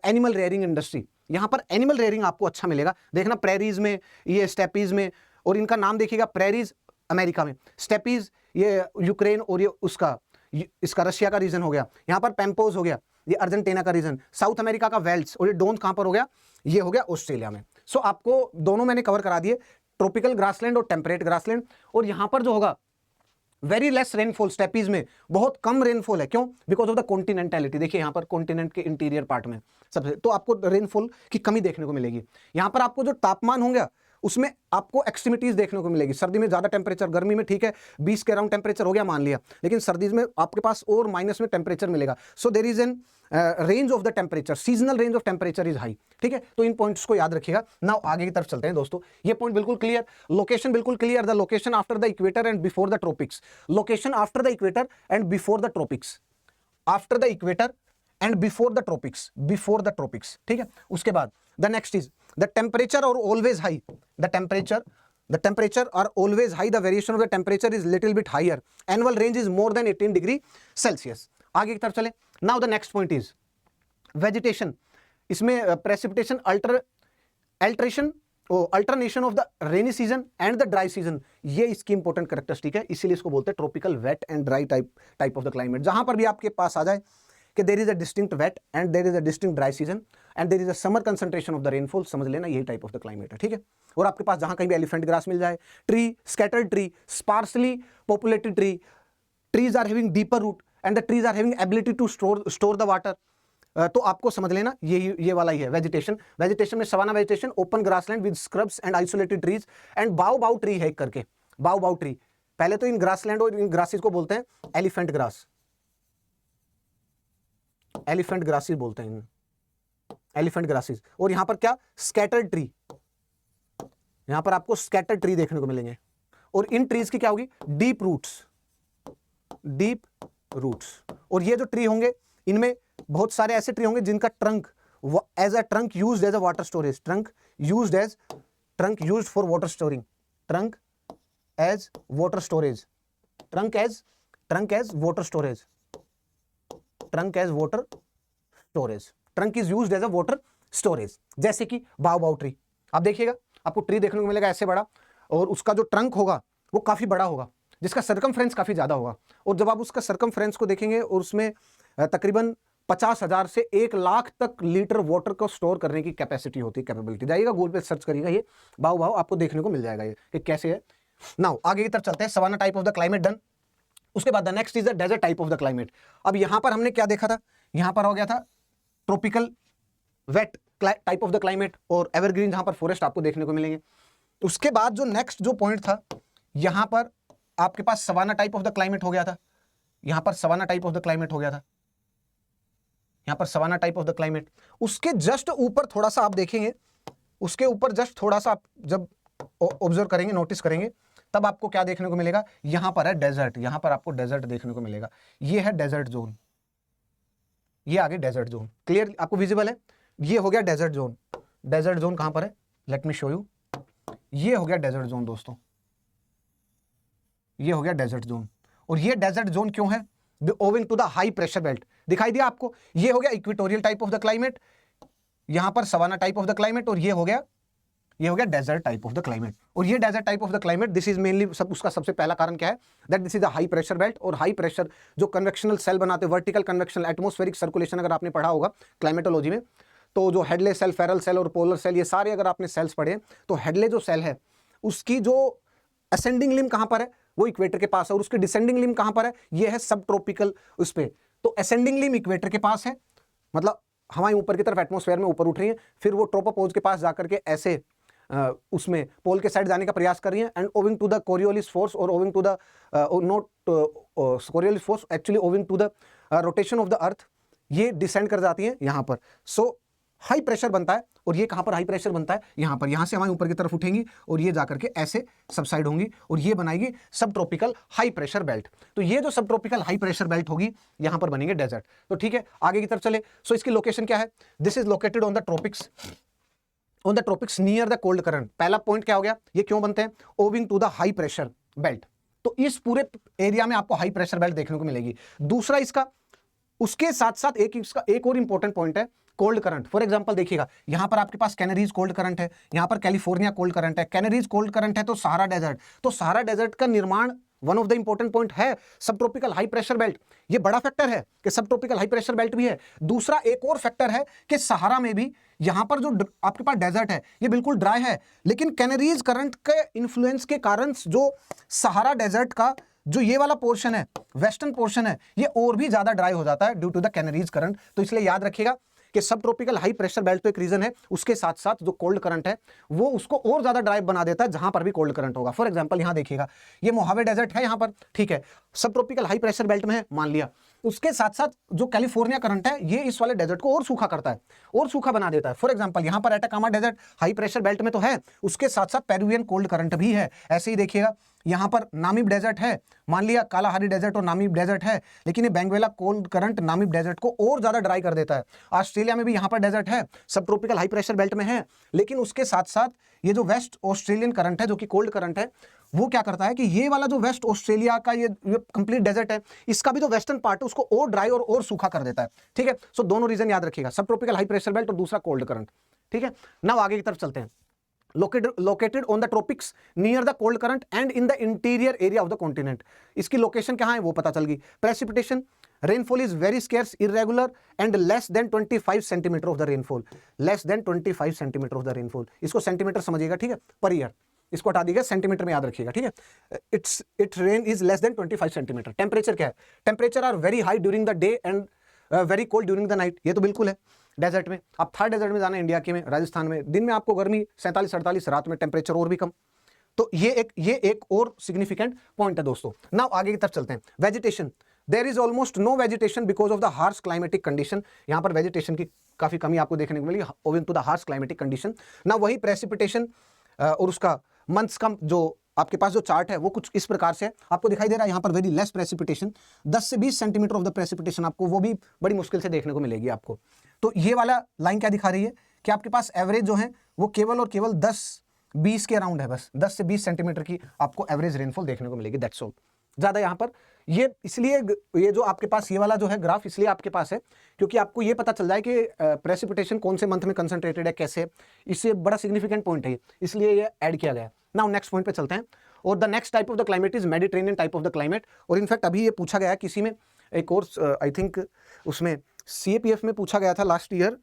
animal rearing industry. यहाँ पर एनिमल रेयरिंग आपको अच्छा मिलेगा। देखना प्रेरीज में, ये स्टेपीज में, और इनका नाम देखिएगा, प्रेरीज अमेरिका में, स्टेपीज ये यूक्रेन और ये इसका रशिया का रीजन हो गया। यहाँ पर पैम्पोज हो गया, ये अर्जेंटीना का रीजन। साउथ अमेरिका का वेल्स, और ये डोंथ कहां पर हो गया, ये हो गया ऑस्ट्रेलिया में। सो आपको दोनों मैंने कवर करा दिए, ट्रॉपिकल ग्रासलैंड और टेम्परेट ग्रासलैंड। और यहाँ पर जो होगा वेरी लेस रेनफॉल, स्टेपीज में बहुत कम रेनफॉल है। क्यों? Because of the continentality. देखिए यहाँ पर कॉन्टिनेंट के इंटीरियर पार्ट में सबसे, तो आपको रेनफॉल की कमी देखने को मिलेगी। यहाँ पर आपको जो तापमान होगा उसमें आपको एक्सट्रीमिटीज देखने को मिलेगी। सर्दी में ज्यादा टेम्परेचर, गर्मी में ठीक है 20 के अराउंड टेम्परेचर हो गया मान लिया, लेकिन सर्दी में आपके पास और माइनस में टेम्परेचर मिलेगा। So there is an range of the temperature, seasonal range of temperature is high. ठीक है, तो इन पॉइंट्स को याद रखिएगा। नाउ आगे की तरफ चलते हैं दोस्तों। ये पॉइंट बिल्कुल क्लियर, लोकेशन बिल्कुल clear, the location after the equator and before the tropics. Location after the equator and before the tropics, after the equator and before the tropics, before the tropics. ठीक है, उसके बाद the next is the temperature और always high, the temperature are always high, the variation of the temperature is little bit higher, annual range is more than 18 degree Celsius। आगे की तरफ चले। Now the next point is vegetation। इसमें precipitation alteration alternation of the rainy season and the dry season, ये इसकी important characteristic है, इसीलिए इसको बोलते हैं tropical wet and dry type of the climate. जहां पर भी आपके पास आ जाए कि there is a distinct wet and there is a distinct dry season and there is a summer concentration of the rainfall, समझ लेना यही टाइप ऑफ द क्लाइमेट है। ठीक है, और आपके पास जहां कहीं भी एलिफेंट ग्रास मिल जाए, tree, scattered tree, sparsely populated tree, trees are having deeper root and the trees are having ability to store the water, तो आपको समझ लेना ये वाला ही है वेजिटेशन। वेजिटेशन में savanna vegetation, open grassland with scrubs and isolated trees and baobab tree है एक करके, बाओ ट्री। पहले तो इन ग्रासलैंड और इन ग्रासेस को बोलते हैं एलिफेंट ग्रास, एलिफेंट ग्रासेस बोलते हैं, एलिफेंट ग्रासेस। और यहां पर क्या, स्कैटर्ड ट्री, यहां पर आपको स्कैटर्ड ट्री देखने को मिलेंगे। और इन ट्रीज की क्या होगी, डीप रूट्स, डीप रूट्स। और ये जो ट्री होंगे इनमें बहुत सारे ऐसे ट्री होंगे जिनका trunk as a trunk used as a water storage, trunk used for water storing, trunk as water storage, trunk as water storage, trunk as water storage, trunk is used as a water storage. जैसे कि बाओ tree, आप देखिएगा आपको tree देखने को मिलेगा ऐसे बड़ा, और उसका जो ट्रंक होगा वो काफी बड़ा होगा, जिसका सर्कमफ्रेंस काफी ज्यादा होगा। और जब आप उसका सर्कमफ्रेंस को देखेंगे और उसमें तकरीबन 50,000 से 1 लाख तक लीटर वाटर को स्टोर करने की कैपेसिटी होती है, कैपेबिलिटी। जाइएगा गूगल पे सर्च करिएगा, ये बाओ आपको देखने को मिल जाएगा ये कि कैसे है। नाउ आगे की तरफ चलते हैं, savanna type of the climate done. उसके बाद the next is the desert type of the climate. अब यहां पर हमने क्या देखा था, यहां पर हो गया था tropical wet type of the climate और एवरग्रीन, जहां पर फॉरेस्ट आपको देखने को मिलेंगे। उसके बाद जो नेक्स्ट जो पॉइंट था, यहां पर आपके पास savanna type of the climate हो गया था, यहां पर savanna type of the climate हो गया था, यहां पर savanna type of the climate. उसके जस्ट ऊपर थोड़ा सा आप देखेंगे, उसके ऊपर जस्ट थोड़ा सा आप जब ऑब्जर्व करेंगे, नोटिस करेंगे, तब आपको क्या देखने को मिलेगा, यहां पर है डेजर्ट, यहां पर आपको डेजर्ट देखने को मिलेगा। ये है डेजर्ट जोन, ये आगे डेजर्ट जोन, क्लियर आपको विजिबल है। ये हो गया डेजर्ट जोन। डेजर्ट जोन कहां पर है, लेट मी शो यू। ये हो गया डेजर्ट जोन दोस्तों, ये हो गया डेजर्ट जोन। और ये डेजर्ट जोन क्यों है, owing to the high pressure belt. दिखाई दिया आपको, ये हो गया equatorial type of the climate, यहां पर savanna type of the climate, और ये हो गया desert type of the climate. और ये desert type of the climate, this is mainly सब, उसका सबसे पहला कारण क्या है, that this is a high pressure belt. और हाई प्रेशर जो कन्वेक्शनल सेल बनाते हैं, वर्टिकल कन्वेक्शनल एटमॉस्फेरिक सर्कुलेशन अगर आपने पढ़ा होगा क्लाइमेटोलॉजी में, तो जो हेडले सेल, फेरल सेल और पोलर सेल, ये सारे अगर आपने सेल्स पढ़े, तो हेडले जो सेल है उसकी जो असेंडिंग लिम्ब कहां पर है, वो इक्वेटर के पास है, और उसकी डिसेंडिंग लिम्ब कहां पर है, ये है सब ट्रॉपिकल उस पे। तो असेंडिंग लिम्ब इक्वेटर के पास है, मतलब हवाएं ऊपर की तरफ एटमॉस्फेयर में ऊपर उठ रही हैं, फिर वो ट्रोपोपोज के पास जाकर के ऐसे उसमें पोल के साइड जाने का प्रयास कर रही हैं, and owing to the Coriolis force और owing to the not Coriolis force, actually owing to the rotation of the earth, ये डिसेंड कर जाती हैं यहां पर। सो हाई प्रेशर बनता है, और ये कहां पर हाई प्रेशर बनता है, यहां पर, यहां से हमारे ऊपर की तरफ उठेंगी और ये जाकर के ऐसे सबसाइड होंगी, और ये बनाएगी सब ट्रॉपिकल हाई प्रेशर बेल्ट। तो ये जो सब ट्रॉपिकल हाई प्रेशर बेल्ट होगी, यहां पर बनेंगे डेजर्ट। तो ठीक है, आगे की तरफ चले। सो इसकी लोकेशन क्या है, this is located on the tropics, on the tropics near the cold current. पहला पॉइंट क्या हो गया, ये क्यों बनते हैं, owing to the high pressure belt. तो इस पूरे एरिया में आपको हाई प्रेशर बेल्ट देखने को मिलेगी। दूसरा इसका, उसके साथ साथ इसका एक और इंपॉर्टेंट पॉइंट है, कोल्ड करंट। फॉर एग्जांपल देखिएगा, यहां पर आपके पास कैनरीज कोल्ड करंट है, यहां पर कैलिफोर्निया कोल्ड करंट है। कैनरीज कोल्ड करंट है तो सहारा डेजर्ट, तो सहारा डेजर्ट का निर्माण one of the important point है सब ट्रॉपिकल हाई प्रेशर बेल्ट। ये बड़ा फैक्टर है कि सब ट्रॉपिकल हाई प्रेशर बेल्ट भी है। दूसरा एक और फैक्टर है कि सहारा में भी, यहां पर जो आपके पास डेजर्ट है ये बिल्कुल ड्राई है, लेकिन कैनरीज करंट के इन्फ्लुएंस के कारण जो सहारा डेजर्ट का जो ये वाला पोर्शन है, वेस्टर्न पोर्शन है, ये और भी ज्यादा ड्राई हो जाता है due to the Canaries current. तो इसलिए याद रखिएगा कि सब ट्रॉपिकल हाई प्रेशर बेल्ट तो एक रीजन है, उसके साथ साथ जो कोल्ड करंट है वो उसको और ज्यादा ड्राई बना देता है जहां पर भी कोल्ड करंट होगा। फॉर एग्जांपल यहां देखिएगा, ये मोहावे डेजर्ट है यहां पर, ठीक है, सब ट्रॉपिकल हाई प्रेशर बेल्ट में है, मान लिया। उसके साथ साथ जो कैलिफोर्निया करंट है, ये इस वाले डेजर्ट को और सूखा करता है, और सूखा बना देता है। फॉर एग्जांपल यहां पर Atacama desert high pressure belt में तो है, उसके साथ साथ पेरुवियन कोल्ड करंट भी है। ऐसे ही देखिएगा, यहां पर नामीब डेजर्ट है, मान लिया कालाहारी डेजर्ट और नामीब डेजर्ट है, लेकिन ये बेंगवेला कोल्ड करंट नामीब डेजर्ट को और ज्यादा ड्राई कर देता है। ऑस्ट्रेलिया में भी यहां पर डेजर्ट है, सब ट्रॉपिकल हाई प्रेशर बेल्ट में है, लेकिन उसके साथ साथ ये जो वेस्ट ऑस्ट्रेलियन करंट है, जो कि कोल्ड करंट है, वो क्या करता है कि ये वाला जो वेस्ट ऑस्ट्रेलिया का ये कंप्लीट डेजर्ट है, इसका भी जो वेस्टर्न पार्ट है उसको और ड्राई और सूखा कर देता है। ठीक है, सो दोनों रीजन याद रखिएगा, सब ट्रॉपिकल हाई प्रेशर बेल्ट और दूसरा कोल्ड करंट। ठीक है, नाउ आगे की तरफ चलते हैं। Located on the tropics near the cold current and in the interior area of the continent. इसकी लोकेशन कहां है वो पता चल गई। Precipitation, rainfall is very scarce, irregular and less than 25 centimetre of the rainfall, less than 25 centimetre of the rainfall. इसको centimetre समझिएगा, ठीक है, पर ईयर, इसको हटा दीजिएगा, सेंटीमीटर में याद रखिएगा, ठीक है। Its rain is less than 25 centimetre. Temperature क्या है, temperature are very high during the day and very cold during the night. ये तो बिल्कुल है डेजर्ट में। आप थर्ड डेजर्ट में जाना, इंडिया के में, राजस्थान में, दिन में आपको गर्मी 47-48, रात में टेम्परेचर और भी कम। तो ये एक और सिग्निफिकेंट पॉइंट है दोस्तों। नाउ आगे की तरफ चलते हैं। Vegetation, there is almost no vegetation because of the harsh climatic condition. यहां पर वेजिटेशन की काफी कमी आपको देखने को मिलेगी owing to the harsh climatic condition. ना वही प्रेसिपिटेशन और उसका मंथ्स का जो आपके पास जो चार्ट है वो कुछ इस प्रकार से आपको दिखाई दे रहा है। यहाँ पर वेरी लेस प्रेसिपिटेशन, 10 से 20 सेंटीमीटर ऑफ द प्रेसिपिटेशन आपको वो भी बड़ी मुश्किल से देखने को मिलेगी आपको। तो ये वाला लाइन क्या दिखा रही है कि आपके पास एवरेज जो है वो केवल और केवल 10-20 के अराउंड है, बस 10 से 20 सेंटीमीटर की आपको एवरेज रेनफॉल देखने को मिलेगी, दैट्स ऑल। ज्यादा यहाँ पर ये इसलिए ये जो आपके पास ये वाला जो है ग्राफ इसलिए आपके पास है क्योंकि आपको ये पता चल जाए कि प्रेसिपिटेशन कौन से मंथ में कंसंट्रेटेड है, कैसे, इससे बड़ा सिग्निफिकेंट पॉइंट है, इसलिए ये ऐड किया गया है। नाउ नेक्स्ट पॉइंट पे चलते हैं। और the next type of the climate is Mediterranean type of the climate. और इनफैक्ट अभी ये पूछा गया किसी में एक और आई थिंक उसमें CAPF में पूछा गया था लास्ट ईयर,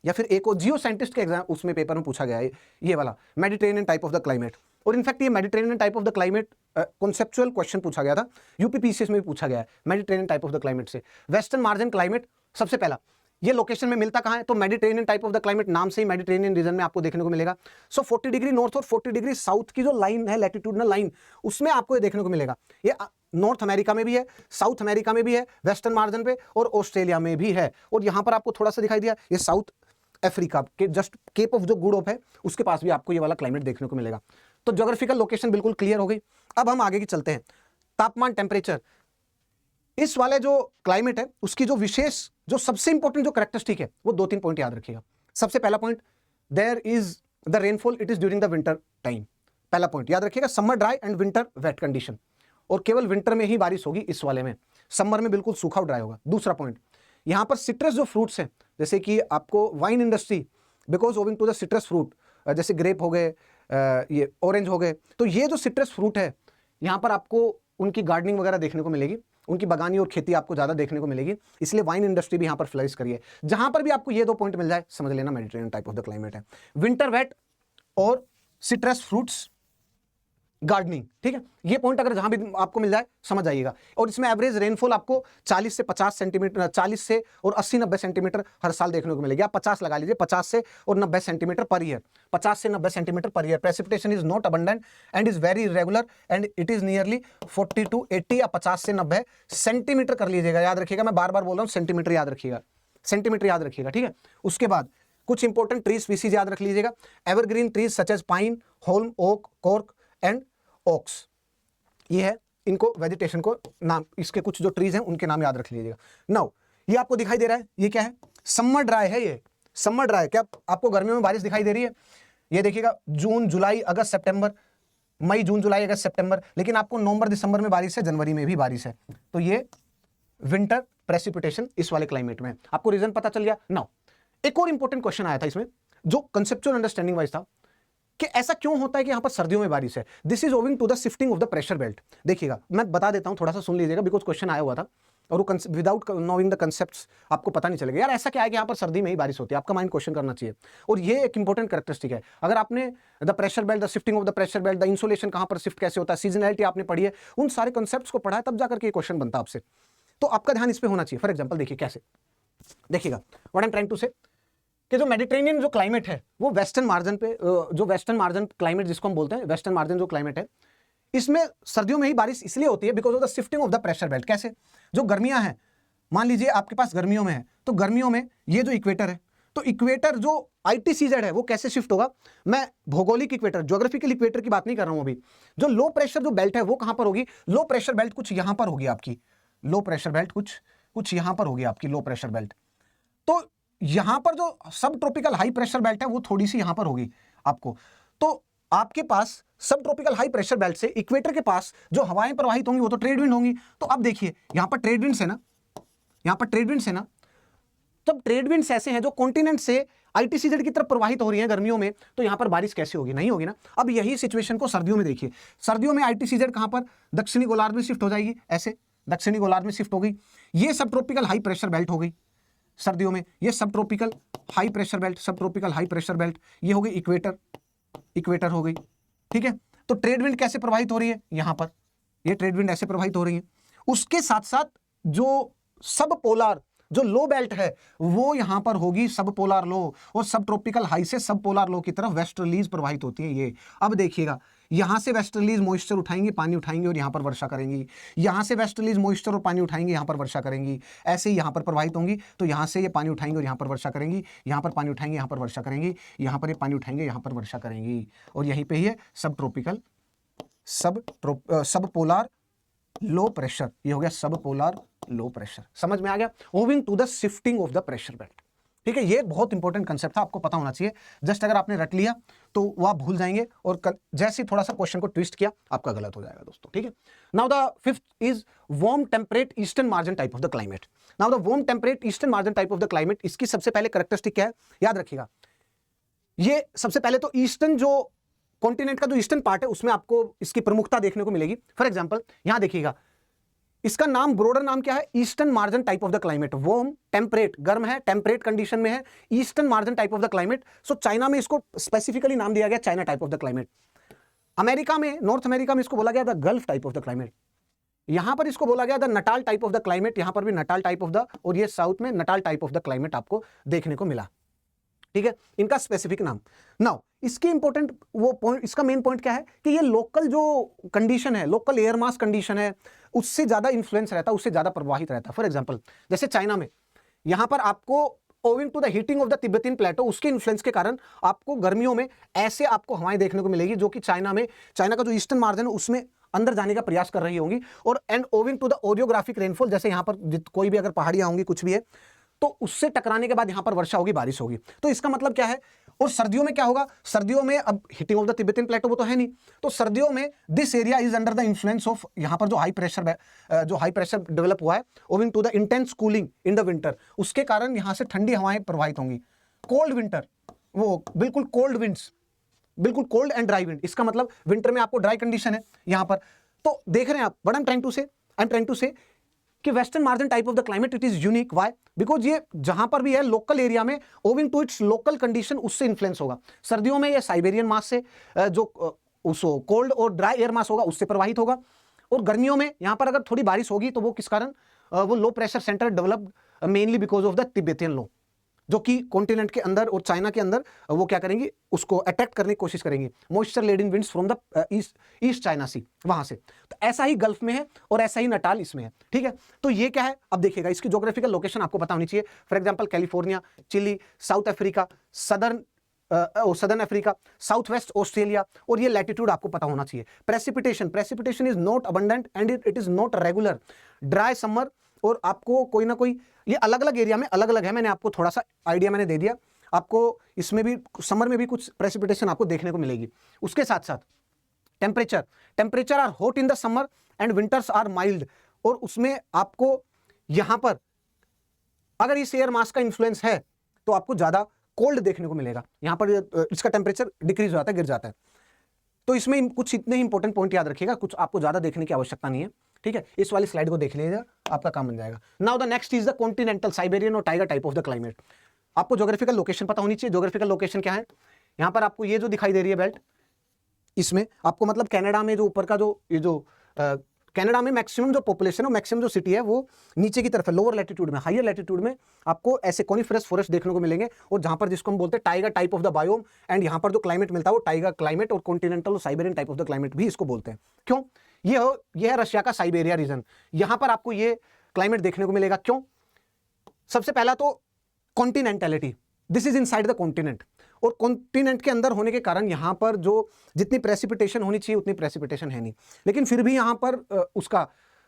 या फिर एक और जियो साइंटिस्ट के एग्जाम उसमें पेपर में पूछा गया है ये वाला Mediterranean type of the climate. और इनफैक्ट ये Mediterranean type of the climate conceptual question पूछा गया था, UPPCS में भी पूछा गया है Mediterranean type of the climate से। वेस्टर्न मार्जिन क्लाइमेट, सबसे पहला ये लोकेशन में मिलता कहाँ है? तो Mediterranean type of the climate, नाम से ही मेडिटेरेनियन रीजन में आपको देखने को मिलेगा। सो 40 डिग्री नॉर्थ और 40 डिग्री साउथ की जो लाइन है, लैटिट्यूडनल लाइन, उसमें आपको ये देखने को मिलेगा। ये नॉर्थ अमेरिका में भी है, साउथ अमेरिका में भी है, वेस्टर्न मार्जिन पे, और ऑस्ट्रेलिया में भी है। और यहां पर आपको थोड़ा सा दिखाई दिया, ये साउथ अफ्रीका के जस्ट केप ऑफ जो गुड होप है उसके पास भी आपको ये वाला क्लाइमेट देखने को मिलेगा। तो ज्योग्राफिकल लोकेशन बिल्कुल क्लियर हो गई। अब हम आगे की चलते हैं। तापमान, टेम्परेचर, इस वाले जो क्लाइमेट है उसकी जो विशेष, जो सबसे इंपॉर्टेंट जो कैरेक्टरिस्टिक है वो 2-3 पॉइंट याद रखिएगा। सबसे पहला point, there is the rainfall, it is during the winter time. पहला पॉइंट याद रखिएगा, summer dry and winter wet condition, और केवल विंटर में ही बारिश होगी इस वाले में, समर में बिल्कुल सूखा ड्राई होगा। दूसरा पॉइंट, यहां पर सिट्रस जो फ्रूट्स हैं, जैसे कि आपको wine industry, because owing to the citrus fruit, जैसे ग्रेप हो गए, ये ऑरेंज हो गए, तो ये जो सिट्रस फ्रूट है यहां पर आपको उनकी गार्डनिंग वगैरह देखने को मिलेगी, उनकी बागानी और खेती आपको ज्यादा देखने को मिलेगी, इसलिए वाइन इंडस्ट्री भी यहां पर फ्लरिश करी है। जहां पर भी आपको ये 2 पॉइंट मिल जाए समझ लेना Mediterranean type of the climate है। विंटर वेट और सिट्रस फ्रूट्स गार्डनिंग, ठीक है, ये पॉइंट अगर जहां भी आपको मिल जाए समझ आइएगा। और इसमें एवरेज रेनफॉल आपको 40 से 50 सेंटीमीटर, 40 से और 80-90 सेंटीमीटर हर साल देखने को मिलेगी। आप 50 लगा लीजिए, 50 से और 90 सेंटीमीटर पर ईयर, 50 से 90 centimetre per year. Precipitation is not abundant and is very regular and it is nearly 40 to 80 या 50 से 90 सेंटीमीटर कर लीजिएगा, याद रखिएगा, मैं बार बार बोल रहा हूं, सेंटीमीटर याद रखिएगा, सेंटीमीटर याद रखिएगा, ठीक है। उसके बाद कुछ इंपॉर्टेंट ट्री स्पीसीज याद रख लीजिएगा, evergreen trees such as pine, holm, oak, cork and oaks, ये है, इनको वेजिटेशन को नाम, इसके कुछ जो ट्रीज हैं उनके नाम याद रख लीजिएगा। नाउ ये आपको दिखाई दे रहा है, ये क्या है? समर ड्राई है, ये समर ड्राई। क्या आपको गर्मियों में बारिश दिखाई दे रही है? ये देखिएगा, जून, जुलाई, अगस्त, सितंबर, मई, जून, जुलाई, अगस्त, सितंबर, लेकिन आपको नवंबर, दिसंबर में बारिश है, जनवरी में भी बारिश है। तो ये विंटर प्रेसिपिटेशन इस वाले क्लाइमेट में, आपको रीजन पता चल गया। नाउ एक और इंपॉर्टेंट क्वेश्चन आया था इसमें, जो कंसेप्चुअल अंडरस्टैंडिंग वाइज था, कि ऐसा क्यों होता है कि यहां पर सर्दियों में बारिश है। This is owing to the shifting of the pressure belt. देखिएगा, मैं बता देता हूं, थोड़ा सा सुन लीजिएगा, बिकॉज क्वेश्चन आया हुआ था और वो विदाउट नोइंग द कंसेप्ट्स आपको पता नहीं चलेगा यार ऐसा क्या है कि यहां पर सर्दी में ही बारिश होती है। आपका माइंड क्वेश्चन करना चाहिए, और ये एक इंपॉर्टेंट कैरेक्टरिस्टिक है। अगर आपने the pressure belt, the shifting of the pressure belt, the insulation कहां पर शिफ्ट कैसे होता है, सीजनैलिटी आपने पढ़ी है, उन सारे कंसेप्ट्स को पढ़ा है, तब जाकर के क्वेश्चन बनता आपसे, तो आपका ध्यान इस पर होना चाहिए। फॉर एग्जाम्पल देखिए कैसे, देखिएगा what I am trying to say, कि जो मेडिटेरेनियन जो क्लाइमेट है वो वेस्टर्न मार्जिन पे, जो वेस्टर्न मार्जिन क्लाइमेट जिसको हम बोलते हैं, वेस्टर्न मार्जिन जो क्लाइमेट है, इसमें सर्दियों में ही बारिश इसलिए होती है because of the shifting of the pressure belt. कैसे? जो गर्मियां हैं, मान लीजिए आपके पास गर्मियों में है, तो गर्मियों में ये जो इक्वेटर है, तो इक्वेटर जो ITCZ है वो कैसे शिफ्ट होगा? मैं भौगोलिक इक्वेटर, ज्योग्राफिकल इक्वेटर की बात नहीं कर रहा हूं अभी। जो लो प्रेशर जो बेल्ट है वो कहां पर होगी? लो प्रेशर बेल्ट कुछ यहां पर होगी आपकी, लो प्रेशर बेल्ट कुछ यहां पर होगी आपकी लो प्रेशर बेल्ट। तो यहां पर जो सब ट्रॉपिकल हाई प्रेशर बेल्ट है वो थोड़ी सी यहां पर होगी आपको। तो आपके पास सब ट्रॉपिकल हाई प्रेशर बेल्ट से इक्वेटर के पास जो हवाएं प्रवाहित होंगी वो तो ट्रेड विंड होंगी। तो अब देखिए यहां पर ट्रेड विंड्स है ना, यहां पर ट्रेड विंड्स है ना, तब ट्रेड विंड्स ऐसे हैं जो कॉन्टिनेंट से ITCZ की तरफ प्रवाहित हो रही हैं गर्मियों में, तो यहां पर बारिश कैसे होगी? नहीं होगी ना। अब यही सिचुएशन को सर्दियों में देखिए, सर्दियों में ITCZ कहां पर? दक्षिणी गोलार्ध में शिफ्ट हो जाएगी, ऐसे दक्षिणी गोलार्ध में शिफ्ट हो गई। ये सब ट्रॉपिकल हाई प्रेशर बेल्ट हो गई सर्दियों में, ये सब ट्रॉपिकल हाई प्रेशर बेल्ट, सब ट्रॉपिकल हाई प्रेशर बेल्ट, ये हो गई इक्वेटर हो गई, ठीक है। तो ट्रेड विंड कैसे प्रवाहित हो रही है? यहां पर ये ट्रेड विंड ऐसे प्रवाहित हो रही है। उसके साथ साथ जो सब पोलार जो लो बेल्ट है वो यहां पर होगी सब पोलार लो, और सब ट्रॉपिकल हाई से सब पोलार लो की तरफ वेस्टर्लीज प्रवाहित होती है ये। अब देखिएगा, यहां से वेस्टर्लीज मॉइस्चर उठाएंगे, पानी उठाएंगे और यहां पर वर्षा करेंगी, यहां से वेस्टर्लीज मॉइस्चर और पानी उठाएंगे, यहां पर वर्षा करेंगी, ऐसे ही यहां पर प्रवाहित होंगी। तो यहां से ये पानी उठाएंगे और यहां पर वर्षा करेंगी, यहां पर पानी उठाएंगे, यहां पर वर्षा करेंगी, यहां पर ये पानी उठाएंगे, यहां पर वर्षा करेंगी, और यहीं पे ही है सब ट्रॉपिकल सब पोलार लो प्रेशर, ये हो गया सब पोलार लो प्रेशर। समझ में आ गया? Owing to the shifting of the pressure belt, ठीक है। ये बहुत इंपॉर्टेंट कंसेप्ट था, आपको पता होना चाहिए। जस्ट अगर आपने रट लिया तो वो आप भूल जाएंगे, और जैसे थोड़ा सा क्वेश्चन को ट्विस्ट किया आपका गलत हो जाएगा दोस्तों, ठीक है। Now the fifth is warm temperate eastern margin type of the climate. Now the warm temperate eastern margin type of the climate, इसकी सबसे पहले कैरेक्टरिस्टिक क्या है याद रखिएगा। ये सबसे पहले तो ईस्टर्न जो कॉन्टिनेंट का जो ईस्टर्न पार्ट है उसमें आपको इसकी प्रमुखता देखने को मिलेगी। फॉर एग्जाम्पल यहां देखिएगा, इसका नाम, ब्रॉडर नाम क्या है? Eastern margin type of the climate. Warm, temperate, गर्म है, टेम्परेट कंडीशन में है, eastern margin type of the climate. So China में इसको स्पेसिफिकली नाम दिया गया China type of the climate. America में, नॉर्थ अमेरिका में इसको बोला गया the gulf type of the climate. यहां पर इसको बोला गया the Natal type of the climate, यहां पर भी नटाल टाइप ऑफ द, और ये साउथ में Natal type of the climate आपको देखने को मिला। ठीक है, इनका स्पेसिफिक नाम। नाउ इसकी इंपॉर्टेंट वो पॉइंट, इसका मेन पॉइंट क्या है कि ये लोकल जो कंडीशन है, लोकल एयर मास कंडीशन है, उससे ज्यादा इन्फ्लुएंस रहता है, उससे ज्यादा प्रभावित रहता है। फॉर एग्जांपल जैसे चाइना में, यहां पर आपको owing to the heating of the Tibetan plateau, उसके इन्फ्लुएंस के कारण आपको गर्मियों में ऐसे आपको हवाएं देखने को मिलेगी जो कि चाइना में, चाइना का जो ईस्टर्न मार्जिन है उसमें अंदर जाने का प्रयास कर रही होंगी। और and owing to the orographic rainfall, जैसे यहाँ पर कोई भी अगर पहाड़ियां होंगी, कुछ भी है, तो उससे टकराने के बाद यहां पर वर्षा होगी, बारिश होगी। तो इसका मतलब क्या है? और सर्दियों में क्या होगा? सर्दियों में अब heating of the Tibetan plateau वो तो है नहीं, तो सर्दियों में this area is under the influence of, यहां पर जो हाई प्रेशर डेवलप हुआ है owing to the intense cooling in the winter, उसके कारण यहां से ठंडी हवाएं प्रवाहित होंगी। कोल्ड विंटर, वो बिल्कुल कोल्ड विंड्स, बिल्कुल कोल्ड एंड ड्राई विंड, इसका मतलब विंटर में आपको ड्राई कंडीशन है यहां पर। तो देख रहे हैं आप, what I am trying to say कि western margin type of the climate it is unique. Why? Because ये जहां पर भी है लोकल एरिया में, owing to its local condition, उससे इन्फ्लुएंस होगा। सर्दियों में ये साइबेरियन मास से जो उस कोल्ड और ड्राई एयर मास होगा उससे प्रभावित होगा। और गर्मियों में यहां पर अगर थोड़ी बारिश होगी तो वो किस कारण? वो low pressure centre developed mainly because of the Tibetan low, जो कि कॉन्टिनेंट के अंदर और चाइना के अंदर वो क्या करेंगी, उसको अट्रैक्ट करने की कोशिश करेंगी, moisture laden winds from the East China Sea, वहां से। तो ऐसा ही गल्फ में है और ऐसा ही नटाल इसमें है। ठीक है, तो ये क्या है? अब देखिएगा, इसकी ज्योग्राफिकल लोकेशन आपको पता होनी चाहिए। For example California, Chile, South Africa, southern Africa, south west Australia, और ये लैटिट्यूड आपको पता होना चाहिए। Precipitation is not abundant and it is not regular. Dry summer, और आपको कोई ना कोई, ये अलग अलग एरिया में अलग अलग है, मैंने आपको थोड़ा सा आइडिया मैंने दे दिया आपको। इसमें भी समर में भी कुछ प्रेसिपिटेशन आपको देखने को मिलेगी। उसके साथ साथ temperature are hot in the summer and winters are mild, और उसमें आपको यहां पर अगर इस एयर मास का इन्फ्लुएंस है तो आपको ज्यादा कोल्ड देखने को मिलेगा। यहां पर इसका टेम्परेचर डिक्रीज हो जाता है, गिर जाता है। तो इसमें कुछ इतने ही इंपॉर्टेंट पॉइंट याद रखिएगा, कुछ आपको ज्यादा देखने की आवश्यकता नहीं है। ठीक है, इस वाली स्लाइड को देख लीजिएगा, आपका काम बन जाएगा। Now the next is the continental, Siberian और taiga type of the climate. आपको ज्योग्राफिकल लोकेशन पता होनी चाहिए। ज्योग्राफिकल लोकेशन क्या है? यहां पर आपको ये जो दिखाई दे रही है बेल्ट, इसमें आपको मतलब कनाडा में जो ऊपर का जो ये जो कनाडा में मैक्सिमम जो पॉपुलेशन है, मैक्सिमम जो सिटी है वो नीचे की तरफ है, लोअर लैटिट्यूड में। हायर लैटिट्यूड में आपको ऐसे कॉनिफरस फॉरेस्ट देखने को मिलेंगे, और जहां पर जिसको हम बोलते हैं tiger type of the biome, and यहां पर जो क्लाइमेट मिलता है वो टाइगर क्लाइमेट और कॉन्टिनेंटल और Siberian type of the climate भी इसको बोलते हैं। क्यों? ये है रशिया का साइबेरिया रीजन, यहां पर आपको ये क्लाइमेट देखने को मिलेगा। क्यों? सबसे पहला तो continentality, this is inside the continent, और कॉन्टिनेंट के अंदर होने के कारण यहां पर जो जितनी प्रेसिपिटेशन होनी चाहिए उतनी प्रेसिपिटेशन है नहीं, लेकिन फिर भी यहां पर उसका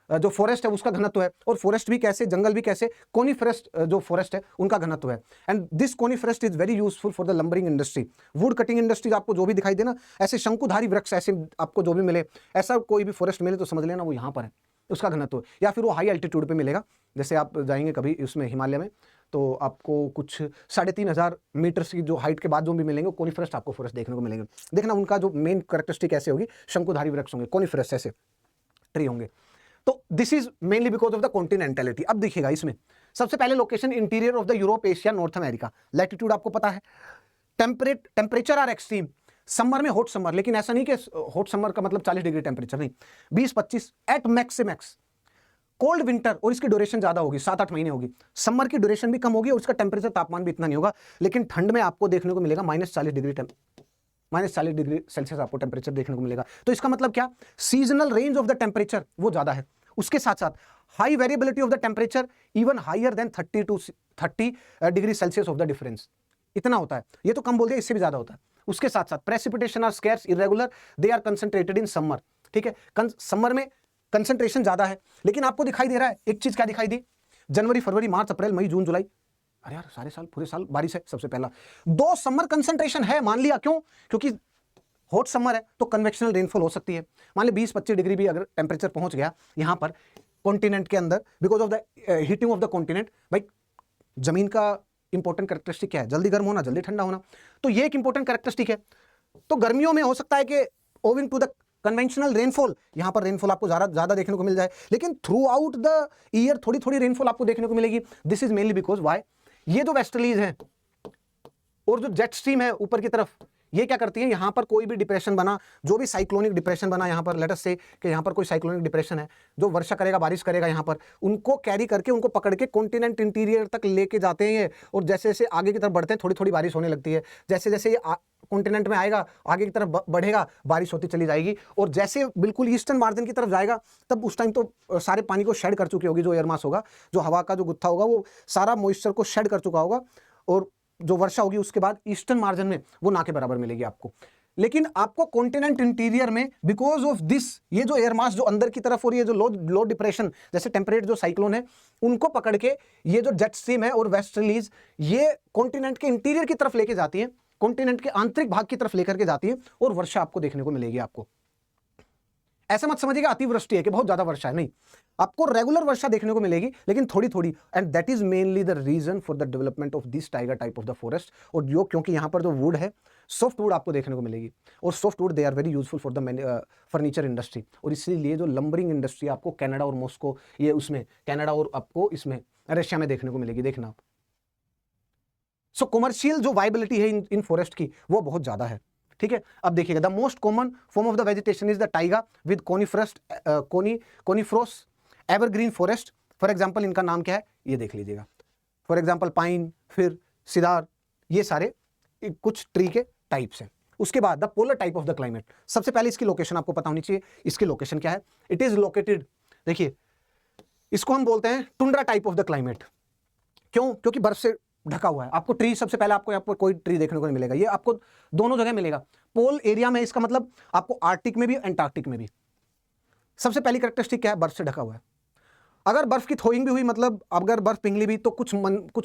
जो फॉरेस्ट है उसका घनत्व है, और फॉरेस्ट भी कैसे, जंगल भी कैसे, कोनिफरस जो फॉरेस्ट है उनका घनत्व है। And this coniferous is very useful for the lumbering industry, would cutting industries. आपको जो भी दिखाई देना ऐसे शंकुधारी वृक्ष, ऐसे आपको जो भी मिले, ऐसा कोई भी फॉरेस्ट मिले तो समझ लेना वो यहाँ पर है, उसका घनत्व। या फिर वो हाई एल्टीट्यूड पे मिलेगा, जैसे आप जाएंगे कभी उसमें हिमालय में तो आपको कुछ 3500 मीटर की जो हाइट के बाद जो भी मिलेंगे कोनिफरस आपको फॉरेस्ट देखने को मिलेंगे। देखना उनका जो मेन कैरेक्टरिस्टिक ऐसे होगी, शंकुधारी वृक्ष होंगे, कोनिफरस ऐसे ट्री होंगे। तो this is mainly because of the continentality. अब देखिएगा इसमें सबसे पहले location interior of the Europe, Asia, North America. Latitude आपको पता है। टेम्परेचर आर एक्सट्रीम, समर में हॉट समर, लेकिन ऐसा नहीं कि हॉट समर का मतलब 40 डिग्री टेम्परेचर, नहीं, 20-25 एट मैक्स से मैक्स। कोल्ड विंटर, और इसकी ड्यूरेशन ज्यादा होगी, 7-8 महीने होगी। समर की ड्यूरेशन भी कम होगी और उसका टेम्परेचर, तापमान भी इतना नहीं होगा, लेकिन ठंड में आपको देखने को मिलेगा -40 डिग्री सेल्सियस आपको टेम्परेचर देखने को मिलेगा। तो इसका मतलब क्या? Seasonal range of the temperature वो ज्यादा है। उसके साथ साथ high variability of the temperature, even higher than 30 degree Celsius of the difference, इतना होता है। ये तो कम बोल दिया, इससे भी ज्यादा होता है। उसके साथ साथ precipitation are scarce, irregular, they are concentrated in summer. ठीक है, समर में कंसंट्रेशन ज्यादा है, लेकिन आपको दिखाई दे रहा है एक चीज, क्या दिखाई दी? जनवरी, फरवरी, मार्च, अप्रैल, मई, जून, जुलाई, अरे यार सारे साल, पूरे साल बारिश है। सबसे पहला 2 समर कंसंट्रेशन है, मान लिया। क्यों? क्योंकि हॉट समर है तो कन्वेक्शनल रेनफॉल हो सकती है। मान ली 20-25 डिग्री भी अगर टेम्परेचर पहुंच गया यहां पर कॉन्टिनेंट के अंदर, because of the heating of the continent. भाई जमीन का इंपॉर्टेंट कैरेक्टरिस्टिक क्या है? जल्दी गर्म होना, जल्दी ठंडा होना, तो ये एक इंपॉर्टेंट कैरेक्टरिस्टिक है। तो गर्मियों में हो सकता है कि owing to the conventional rainfall, यहां पर रेनफॉल आपको ज्यादा देखने को मिल जाए, लेकिन थ्रू आउट द ईयर थोड़ी थोड़ी रेनफॉल आपको देखने को मिलेगी। This is mainly because why, ये जो वेस्टर्लीज हैं और जो जेट स्ट्रीम है ऊपर की तरफ, ये क्या करती है, यहाँ पर कोई भी डिप्रेशन बना, जो भी साइक्लोनिक डिप्रेशन बना यहाँ पर, लेट अस से कि यहाँ पर कोई साइक्लोनिक डिप्रेशन है जो वर्षा करेगा, बारिश करेगा यहाँ पर, उनको कैरी करके, उनको पकड़ के कॉन्टिनेंट इंटीरियर तक लेके जाते हैं ये। और जैसे जैसे आगे की तरफ बढ़ते हैं थोड़ी थोड़ी बारिश होने लगती है, जैसे जैसे ये कॉन्टिनेंट में आएगा, आगे की तरफ बढ़ेगा, बारिश होती चली जाएगी। और जैसे बिल्कुल ईस्टर्न मार्जिन की तरफ जाएगा, तब उस टाइम तो सारे पानी को शेड कर चुकी होगी, जो एयर मास होगा, जो हवा का जो गुत्था होगा, वो सारा मॉइस्चर को शेड कर चुका होगा, और जो वर्षा होगी उसके बाद ईस्टर्न मार्जिन में वो ना के बराबर मिलेगी आपको। लेकिन आपको कॉन्टिनेंट इंटीरियर में बिकॉज ऑफ दिस, ये जो एयर मास जो अंदर की तरफ और ये जो लो डिप्रेशन जैसे टेम्परेट जो साइक्लोन है, उनको पकड़ के ये जो जेट स्ट्रीम है और वेस्टर्लीज, ये कॉन्टिनेंट के इंटीरियर की तरफ लेके जाती है, कॉन्टिनेंट के आंतरिक भाग की तरफ लेकर के जाती है, और वर्षा आपको देखने को मिलेगी। आपको ऐसा मत समझिएगा अतिवृष्टि है कि बहुत ज्यादा वर्षा है, नहीं, आपको रेगुलर वर्षा देखने को मिलेगी, लेकिन थोड़ी थोड़ी। And that is mainly the reason for the development of this taiga type of the forest. और जो क्योंकि यहाँ पर जो वुड है, सॉफ्ट वुड आपको देखने को मिलेगी, और soft wood they are very useful for the furniture industry. और इसीलिए जो लंबरिंग इंडस्ट्री आपको कनाडा और मॉस्को, ये उसमें कनाडा और आपको इसमें रशिया में देखने को मिलेगी, देखना आप। सो कमर्शियल जो वाइबिलिटी है इन फॉरेस्ट की, वो बहुत ज्यादा है, ठीक है। अब देखिएगा, the most common form of the vegetation is the taiga with coniferous evergreen forest. For example इनका नाम क्या है ये देख लीजिएगा, फॉर एग्जांपल पाइन, फिर सिदार, ये सारे कुछ ट्री के टाइप्स हैं। उसके बाद the polar type of the climate, सबसे पहले इसकी लोकेशन आपको पता होनी चाहिए। इसकी लोकेशन क्या है, इट इज लोकेटेड, देखिए इसको हम बोलते हैं tundra type of the climate. क्यों, क्योंकि बर्फ से ढका हुआ है। आपको ट्री, सबसे पहले आपको यहाँ पर कोई ट्री देखने को नहीं मिलेगा, ये आपको दोनों जगह मिलेगा। पोल एरिया में, इसका मतलब आपको आर्टिक में भी, एंटार्क्टिक में भी। सबसे पहली कैरेक्टरिस्टिक क्या है, बर्फ से ढका हुआ है। अगर बर्फ की थोइंग भी हुई, मतलब अगर बर्फ पिघली भी, तो कुछ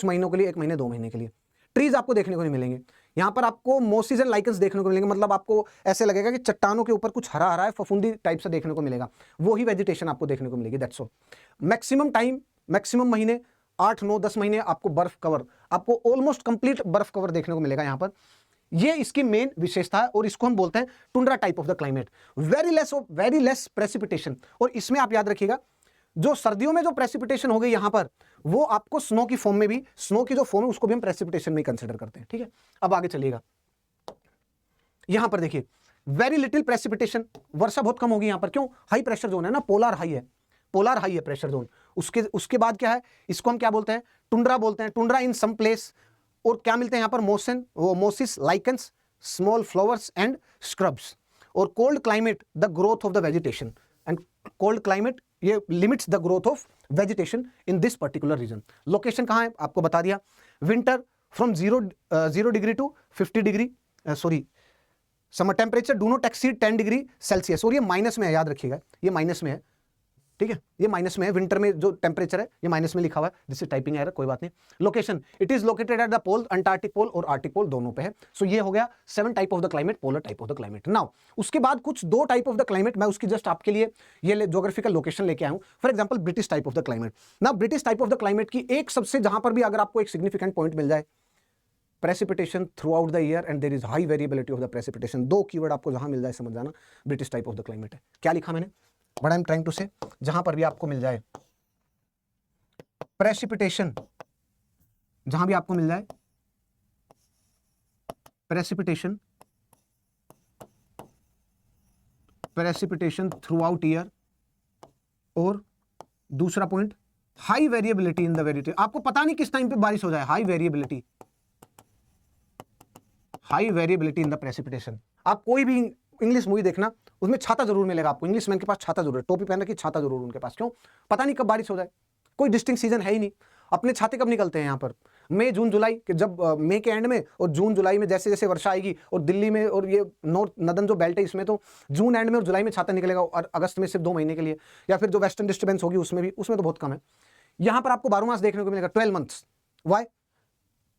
महीनों के लिए, 1 महीने 2 महीने के लिए ट्रीज आपको देखने को नहीं मिलेंगे। यहाँ पर आपको मोसिस एंड लाइकन्स देखने को मिलेंगे, मतलब आपको ऐसे लगेगा कि चट्टानों के ऊपर कुछ हरा हरा है, फफूंदी टाइप से देखने को मिलेगा, वो ही वेजिटेशन आपको देखने को मिलेगी, that's all. Maximum time, maximum महीने 8, 9, 10 महीने आपको बर्फ कवर, आपको ऑलमोस्ट कंप्लीट बर्फ कवर देखने को मिलेगा यहाँ पर। ये इसकी मेन विशेषता है, और इसको हम बोलते हैं tundra type of the climate. Very less precipitation. और इसमें आप याद रखिएगा, जो सर्दियों में जो प्रेसिपिटेशन हो गई यहाँ पर, वो आपको स्नो की फॉर्म में भी, स्नो की जो फॉर्म है उसको भी हम प्रेसिपिटेशन में कंसिडर करते हैं, ठीक है। अब आगे चलिएगा, यहां पर देखिए वेरी लिटिल प्रेसिपिटेशन, वर्षा बहुत कम होगी यहाँ पर। क्यों, हाई प्रेशर जोन है ना, पोलर हाई है, पोलर हाई है प्रेशर जोन। उसके बाद क्या है, इसको हम क्या बोलते हैं, टुंड्रा बोलते हैं, टुंड्रा इन सम प्लेस। और क्या मिलते हैं यहाँ पर, mosses, lichens, small flowers and scrubs. और cold climate the growth of the vegetation, and cold climate ये limits the growth of vegetation in this particular region. Location कहाँ है आपको बता दिया, winter from 0 degree to 50 degree, summer temperature do not exceed 10 degree Celsius. और ये minus में है, याद रखिएगा, ये माइनस में है, ठीक है, ये माइनस में है। विंटर में जो टेम्परेचर है ये माइनस में लिखा हुआ है, जिससे टाइपिंग एरर, कोई बात नहीं। Location, it is located at the pole, Antarctic pole और आर्टिक पोल दोनों पे है। सो ये हो गया 7 type of the climate, polar type of the climate. Now उसके बाद कुछ 2 टाइप ऑफ द क्लाइमेट, मैं उसकी जस्ट आपके लिए ये ज्योग्राफिकल लोकेशन लेके आया हूं। For example British type of the climate. Now British type of the climate की एक सबसे, जहां पर भी अगर आपको एक सिग्निफिकेंट पॉइंट मिल जाए, precipitation throughout the year and there is high variability of the precipitation. 2 keyword आपको जहां मिल जाए समझ जाना, British type of the climate है। क्या लिखा मैंने, what I am trying to say, जहां पर भी आपको मिल जाए प्रेसिपिटेशन, जहां भी आपको मिल जाए प्रेसिपिटेशन थ्रू आउट ईयर, और दूसरा point high variability in the variability. आपको पता नहीं किस टाइम पे बारिश हो जाए, high variability in the precipitation. आप कोई भी इंग्लिश मूवी देखना, उसमें छाता जरूर मिलेगा आपको, इंग्लिश मैन के पास छाता जरूर है, टोपी पहन रखी, छाता जरूर उनके पास। क्यों, पता नहीं कब बारिश हो जाए, कोई डिस्टिंक्ट सीजन है ही नहीं। अपने छाते कब निकलते हैं यहाँ पर, मई जून जुलाई के, जब मई के एंड में और जून जुलाई में जैसे जैसे वर्षा आएगी, और दिल्ली में और ये नॉर्दर्न जो बेल्ट है इसमें तो जून एंड में और जुलाई में छाता निकलेगा, और अगस्त में सिर्फ 2 महीने के लिए, या फिर जो वेस्टर्न डिस्टर्बेंस होगी उसमें तो बहुत कम है। यहाँ पर आपको 12 मास देखने को मिलेगा, 12 months. Why,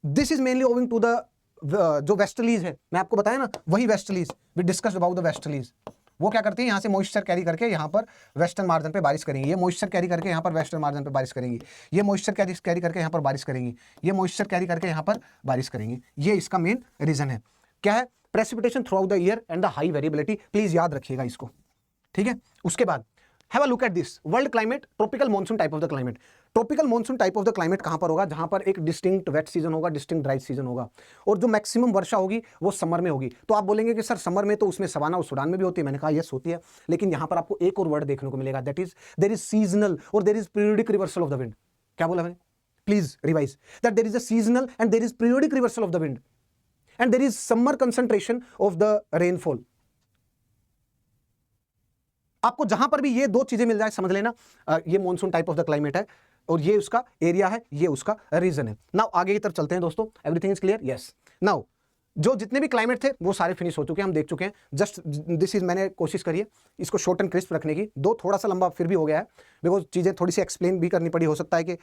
this is mainly owing to the जो वेस्टर्लीज है, मैं आपको बताया ना, वही westerlies, we discussed about the westerlies. वो क्या करती है, यहाँ से मॉइस्चर कैरी करके यहाँ पर वेस्टर्न मार्जिन पे बारिश करेंगी, ये मॉइस्चर कैरी करके यहाँ पर वेस्टर्न मार्जिन पे बारिश करेंगी, ये मॉइस्चर कैरी करके यहाँ पर बारिश करेंगी, ये मॉइस्चर कैरी करके यहाँ पर बारिश करेंगी। ये इसका मेन रीजन है। क्या है, precipitation throughout the year and the high variability. Please याद रखिएगा इसको, ठीक है। उसके बाद have a look at this world climate, tropical monsoon type of the climate. Tropical monsoon type of the climate कहां पर होगा, जहां पर एक डिस्टिंक्ट वेट सीजन होगा, डिस्टिंक्ट ड्राई सीजन होगा, और जो मैक्सिमम वर्षा होगी वो समर में होगी। तो आप बोलेंगे कि सर समर में तो उसमें सवाना और सूडान में भी होती है, मैंने कहा यस होती है, लेकिन यहां पर आपको एक और वर्ड देखने को मिलेगा, that is there is seasonal और there is periodic reversal of the wind. क्या बोला मैंने, please revise, that there is a seasonal and there is periodic reversal of the wind and there is summer concentration of the rainfall. आपको जहां पर भी ये दो चीजें मिल जाए समझ लेना ये monsoon type of the climate है, और ये उसका एरिया है, ये उसका रीजन है। नाउ आगे की तरफ चलते हैं दोस्तों, everything is clear, yes. Now जो जितने भी क्लाइमेट थे वो सारे फिनिश हो चुके हैं, हम देख चुके हैं। जस्ट दिस इज, मैंने कोशिश करी है इसको शॉर्ट एंड क्रिस्प रखने की, दो थोड़ा सा लंबा फिर भी हो गया है, बिकॉज चीजें थोड़ी सी एक्सप्लेन भी करनी पड़ी। हो सकता है कि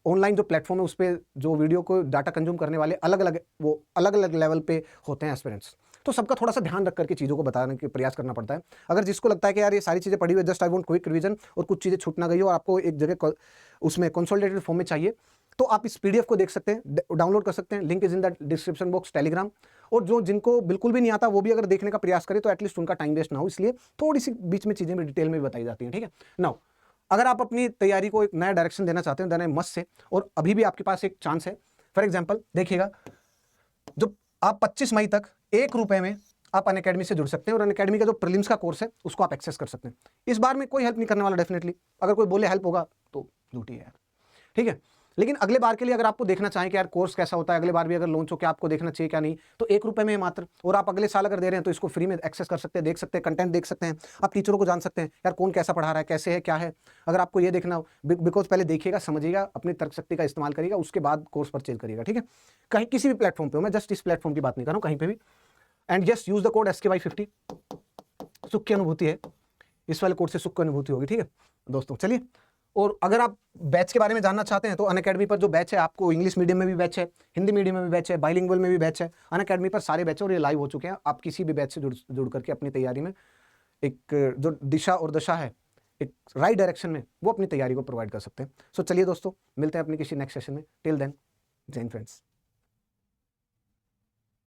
ऑनलाइन जो प्लेटफॉर्म है उस पर जो वीडियो को डाटा कंज्यूम करने वाले अलग अलग लेवल पे होते हैं एस्पिरेंट्स, तो सबका थोड़ा सा ध्यान रख करके चीज़ों को बताने के प्रयास करना पड़ता है। अगर जिसको लगता है कि यार ये सारी चीज़ें पढ़ी हुई है, just I want quick revision और कुछ चीज़ें छूट ना गई हो और आपको एक जगह उसमें कंसोलिडेटेड फॉर्म में चाहिए, तो आप इस PDF को देख सकते हैं, डाउनलोड कर सकते हैं, link is in the description box Telegram. और जो जिनको बिल्कुल भी नहीं आता वो भी अगर देखने का प्रयास करे तो एटलीस्ट उनका टाइम वेस्ट ना हो, इसलिए थोड़ी सी बीच में चीज़ें भी डिटेल में भी बताई जाती हैं, ठीक है। नाउ अगर आप अपनी तैयारी को एक नया डायरेक्शन देना चाहते हैं देना मस्त से, और अभी भी आपके पास एक चांस है। फॉर एग्जांपल देखिएगा, जो आप 25 मई तक 1 रुपए में आप अनअकैडमी से जुड़ सकते हैं, और अनअकैडमी का जो प्रीलिम्स का कोर्स है उसको आप एक्सेस कर सकते हैं। इस बार में कोई हेल्प नहीं करने वाला डेफिनेटली, अगर कोई बोले हेल्प होगा तो झूठी है यार, ठीक है। लेकिन अगले बार के लिए अगर आपको देखना चाहें कि यार कोर्स कैसा होता है, अगले बार भी अगर लॉन्च हो क्या आपको देखना चाहिए क्या नहीं, तो 1 रुपए में मात्र, और आप अगले साल अगर दे रहे हैं तो इसको फ्री में एक्सेस कर सकते हैं, देख सकते हैं, कंटेंट देख सकते हैं, आप टीचरों को जान सकते हैं यार कौन कैसा पढ़ा रहा है, कैसे है, क्या है। अगर आपको ये देखना हो, बिकॉज पहले देखिएगा, समझिएगा, अपनी तर्क शक्ति का इस्तेमाल करिएगा, उसके बाद कोर्स परचेज करिएगा, ठीक है। कहीं किसी भी प्लेटफॉर्म पर हो, मैं जस्ट इस प्लेटफॉर्म की बात नहीं कर रहा हूँ, कहीं पर भी। And yes, use the code SKY50, सुख की अनुभूति है, इस वाले कोड से सुख की अनुभूति होगी, ठीक है दोस्तों। चलिए, और अगर आप बैच के बारे में जानना चाहते हैं तो अनअकैडमी पर जो बैच है, आपको इंग्लिश मीडियम में भी बैच है, हिंदी मीडियम में भी बैच है, बाइलिंगुअल में भी बैच है, अनअकैडमी पर सारे बैच है और ये लाइव हो चुके हैं। आप किसी भी बैच से जुड़ करके अपनी तैयारी में एक जो दिशा और दशा है, एक राइट डायरेक्शन में, वो अपनी तैयारी को प्रोवाइड कर सकते हैं। सो चलिए दोस्तों, मिलते हैं अपनी किसी नेक्स्ट सेशन में। टिल देन, जय हिंद फ्रेंड्स।